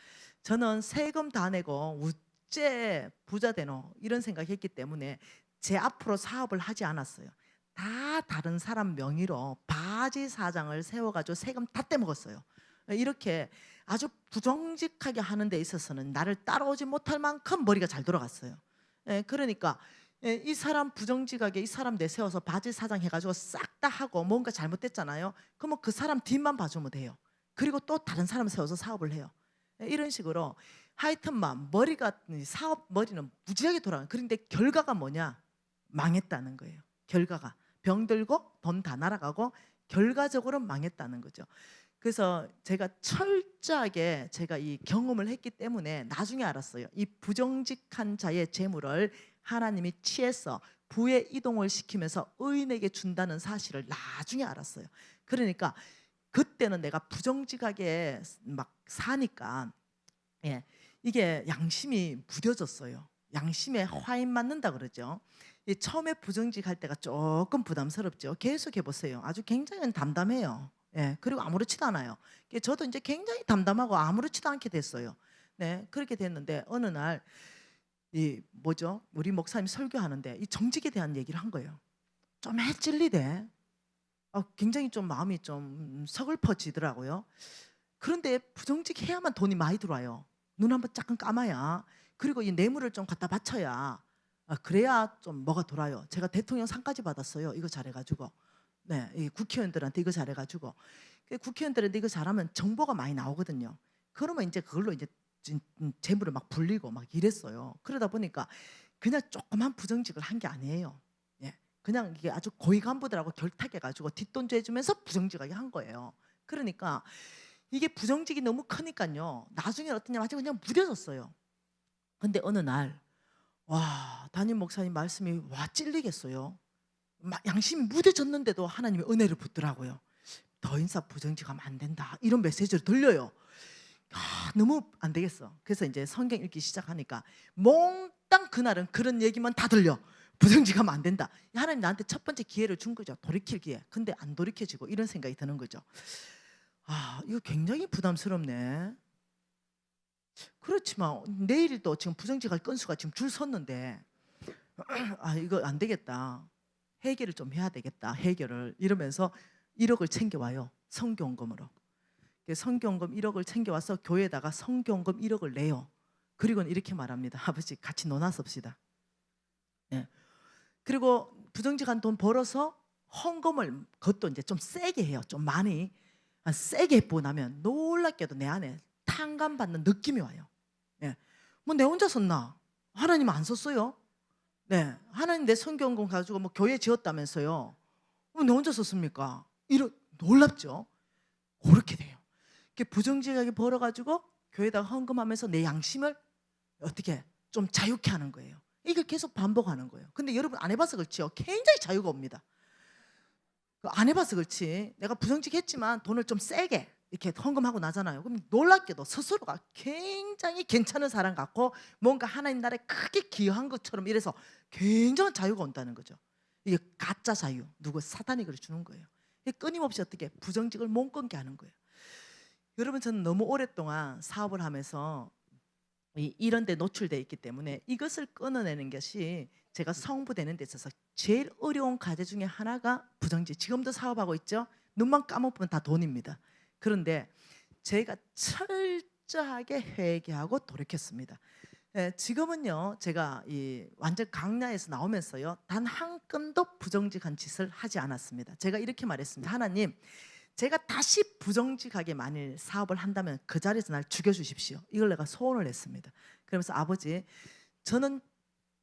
저는 세금 다 내고 어째 부자 되노 이런 생각했기 때문에 제 앞으로 사업을 하지 않았어요. 다 다른 사람 명의로 바지 사장을 세워가지고 세금 다 떼먹었어요. 이렇게 아주 부정직하게 하는 데 있어서는 나를 따라오지 못할 만큼 머리가 잘 돌아갔어요. 그러니까 이 사람 부정직하게 이 사람 내세워서 바지 사장 해가지고 싹 다 하고 뭔가 잘못됐잖아요. 그러면 그 사람 뒷만 봐주면 돼요. 그리고 또 다른 사람 세워서 사업을 해요. 이런 식으로 하여튼만 머리가 사업 머리는 무지하게 돌아가요. 그런데 결과가 뭐냐? 망했다는 거예요. 결과가 병들고 돈 다 날아가고 결과적으로 망했다는 거죠. 그래서 제가 철저하게 제가 이 경험을 했기 때문에 나중에 알았어요. 이 부정직한 자의 재물을 하나님이 취해서 부의 이동을 시키면서 의인에게 준다는 사실을 나중에 알았어요. 그러니까 그때는 내가 부정직하게 막 사니까 이게 양심이 무뎌졌어요. 양심에 화인 맞는다 그러죠. 처음에 부정직할 때가 조금 부담스럽죠. 계속 해보세요. 아주 굉장히 담담해요. 그리고 아무렇지도 않아요. 저도 이제 굉장히 담담하고 아무렇지도 않게 됐어요. 네, 그렇게 됐는데 어느 날 우리 목사님 설교하는데 이 정직에 대한 얘기를 한 거예요. 좀 찔리대. 굉장히 좀 마음이 좀 서글퍼지더라고요. 그런데 부정직해야만 돈이 많이 들어와요. 눈 한번 잠깐 감아야, 그리고 이 뇌물을 좀 갖다 바쳐야, 그래야 좀 뭐가 돌아요. 제가 대통령 상까지 받았어요. 이거 잘해가지고. 네, 이 국회의원들한테 이거 잘해가지고. 국회의원들한테 이거 잘하면 정보가 많이 나오거든요. 그러면 이제 그걸로 이제 재물을 막 불리고 막 이랬어요. 그러다 보니까 그냥 조그만 부정직을 한 게 아니에요. 그냥 이게 아주 고위 간부들하고 결탁해가지고 뒷돈 죄주면서 부정직하게 한 거예요. 그러니까 이게 부정직이 너무 크니까요. 나중에 어떠냐면 아주 그냥 무뎌졌어요. 근데 어느 날 담임 목사님 말씀이 찔리겠어요. 양심이 무뎌졌는데도 하나님의 은혜를 붓더라고요. 더 이상 부정직하면 안 된다, 이런 메시지를 들려요. 너무 안 되겠어. 그래서 이제 성경 읽기 시작하니까 몽땅 그날은 그런 얘기만 다 들려. 부정직하면 안 된다. 하나님 나한테 첫 번째 기회를 준 거죠. 돌이킬 기회. 근데 안 돌이켜지고 이런 생각이 드는 거죠. 이거 굉장히 부담스럽네. 그렇지만 내일도 지금 부정직할 건수가 지금 줄 섰는데 이거 안 되겠다. 해결을 좀 해야 되겠다. 해결을 이러면서 1억을 챙겨와요. 성교원금으로. 성교원금 1억을 챙겨와서 교회에다가 성교원금 1억을 내요. 그리고는 이렇게 말합니다. 아버지 같이 논하섭시다. 네. 그리고 부정직한 돈 벌어서 헌금을 그것도 이제 좀 세게 해요. 좀 많이 세게 해보고 나면 놀랍게도 내 안에 탕감받는 느낌이 와요. 네. 뭐 내 혼자 썼나? 하나님 안 썼어요. 네. 하나님 내 성교원금 가지고 뭐 교회 지었다면서요. 내 혼자 썼습니까? 놀랍죠. 그렇게 돼요. 이렇게 부정직하게 벌어가지고 교회에다가 헌금하면서 내 양심을 어떻게 좀 자유케 하는 거예요. 이걸 계속 반복하는 거예요. 근데 여러분 안 해봐서 그렇지요. 굉장히 자유가 옵니다. 안 해봐서 그렇지. 내가 부정직했지만 돈을 좀 세게 이렇게 헌금하고 나잖아요. 그럼 놀랍게도 스스로가 굉장히 괜찮은 사람 같고 뭔가 하나님 나라에 크게 기여한 것처럼 이래서 굉장한 자유가 온다는 거죠. 이게 가짜 자유. 사탄이 그래 주는 거예요. 끊임없이 어떻게 부정직을 못 끊게 하는 거예요. 여러분 저는 너무 오랫동안 사업을 하면서 이런 데 노출되어 있기 때문에 이것을 끊어내는 것이 제가 성부되는 데 있어서 제일 어려운 과제 중에 하나가 부정직. 지금도 사업하고 있죠. 눈만 감아보면 다 돈입니다. 그런데 제가 철저하게 회개하고 돌이켰습니다. 지금은요 제가 완전 강야에서 나오면서요 단 한 건도 부정직한 짓을 하지 않았습니다. 제가 이렇게 말했습니다. 하나님, 제가 다시 부정직하게 만일 사업을 한다면 그 자리에서 날 죽여주십시오. 이걸 내가 소원을 했습니다. 그러면서 아버지, 저는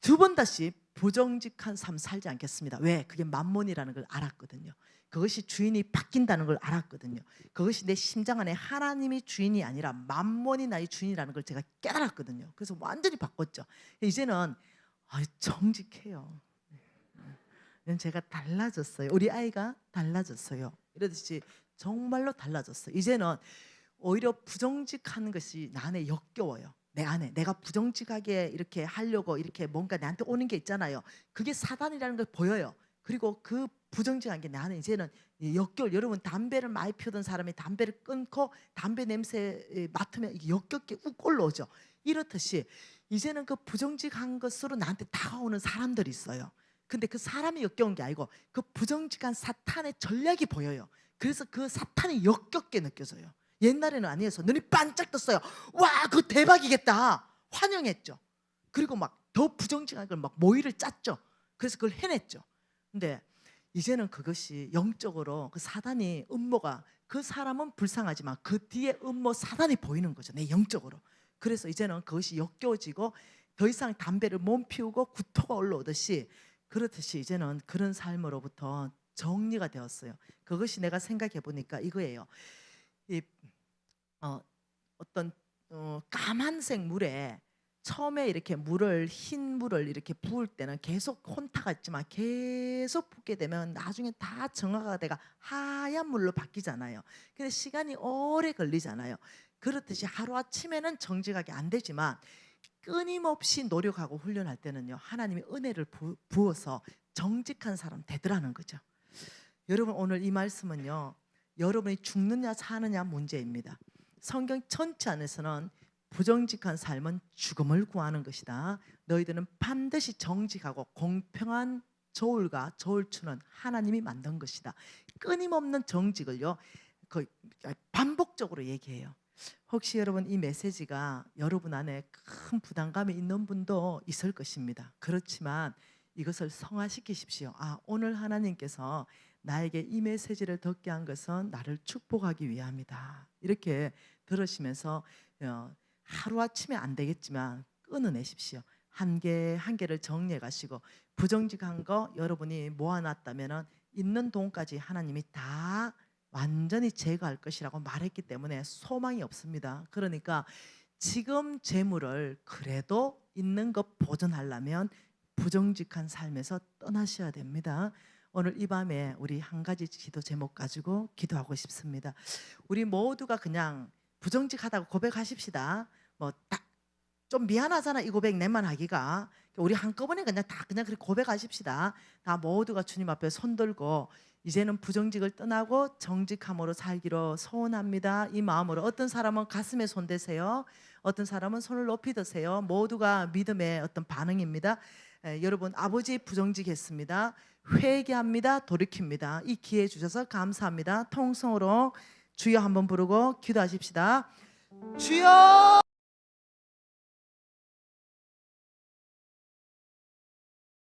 2번 다시 부정직한 삶 살지 않겠습니다. 왜? 그게 만몬이라는 걸 알았거든요. 그것이 주인이 바뀐다는 걸 알았거든요. 그것이 내 심장 안에 하나님이 주인이 아니라 만몬이 나의 주인이라는 걸 제가 깨달았거든요. 그래서 완전히 바꿨죠. 이제는 정직해요. 제가 달라졌어요. 우리 아이가 달라졌어요. 이러듯이 정말로 달라졌어요. 이제는 오히려 부정직하는 것이 나 안에 역겨워요. 내 안에 내가 부정직하게 이렇게 하려고 이렇게 뭔가 나한테 오는 게 있잖아요. 그게 사단이라는 걸 보여요. 그리고 그 부정직한 게 내 안에 이제는 역겨워. 여러분 담배를 많이 피우던 사람이 담배를 끊고 담배 냄새 맡으면 이게 역겹게 욱 올라오죠. 이렇듯이 이제는 그 부정직한 것으로 나한테 다가오는 사람들이 있어요. 근데 그 사람이 역겨운 게 아니고 그 부정직한 사탄의 전략이 보여요. 그래서 그 사탄이 역겹게 느껴져요. 옛날에는 아니어서 눈이 반짝 떴어요. 와, 그거 대박이겠다. 환영했죠. 그리고 막 더 부정직한 걸 막 모의를 짰죠. 그래서 그걸 해냈죠. 근데 이제는 그것이 영적으로 그 사단이 음모가 그 사람은 불쌍하지만 그 뒤에 음모 사단이 보이는 거죠. 내 영적으로. 그래서 이제는 그것이 역겨워지고 더 이상 담배를 못 피우고 구토가 올라오듯이 그렇듯이 이제는 그런 삶으로부터 정리가 되었어요. 그것이 내가 생각해 보니까 이거예요. 어떤 까만색 물에 처음에 이렇게 흰 물을 이렇게 부을 때는 계속 혼타가 있지만 계속 붓게 되면 나중에 다 정화가 돼가 하얀 물로 바뀌잖아요. 근데 시간이 오래 걸리잖아요. 그렇듯이 하루아침에는 정직하게 안 되지만 끊임없이 노력하고 훈련할 때는요 하나님이 은혜를 부어서 정직한 사람 되더라는 거죠. 여러분 오늘 이 말씀은요 여러분이 죽느냐 사느냐 문제입니다. 성경 전체 안에서는 부정직한 삶은 죽음을 구하는 것이다. 너희들은 반드시 정직하고 공평한 저울과 저울추는 하나님이 만든 것이다. 끊임없는 정직을요 반복적으로 얘기해요. 혹시 여러분 이 메시지가 여러분 안에 큰 부담감이 있는 분도 있을 것입니다. 그렇지만 이것을 성화시키십시오. 오늘 하나님께서 나에게 이 메시지를 듣게 한 것은 나를 축복하기 위함이다. 이렇게 들으시면서 하루아침에 안 되겠지만 끊어내십시오. 한 개 한 개를 정리해 가시고 부정직한 거 여러분이 모아놨다면 있는 돈까지 하나님이 다 완전히 제거할 것이라고 말했기 때문에 소망이 없습니다. 그러니까 지금 재물을 그래도 있는 것 보존하려면 부정직한 삶에서 떠나셔야 됩니다. 오늘 이 밤에 우리 한 가지 기도 제목 가지고 기도하고 싶습니다. 우리 모두가 그냥 부정직하다고 고백하십시다. 뭐 딱 좀 미안하잖아 이 고백 내만 하기가. 우리 한꺼번에 그냥 다 그냥 그렇게 고백하십시다. 다 모두가 주님 앞에 손 들고 이제는 부정직을 떠나고 정직함으로 살기로 소원합니다. 이 마음으로 어떤 사람은 가슴에 손 대세요. 어떤 사람은 손을 높이 드세요. 모두가 믿음의 어떤 반응입니다. 여러분 아버지 부정직했습니다. 회개합니다. 돌이킵니다. 이 기회 주셔서 감사합니다. 통성으로 주여 한번 부르고 기도하십시다. 주여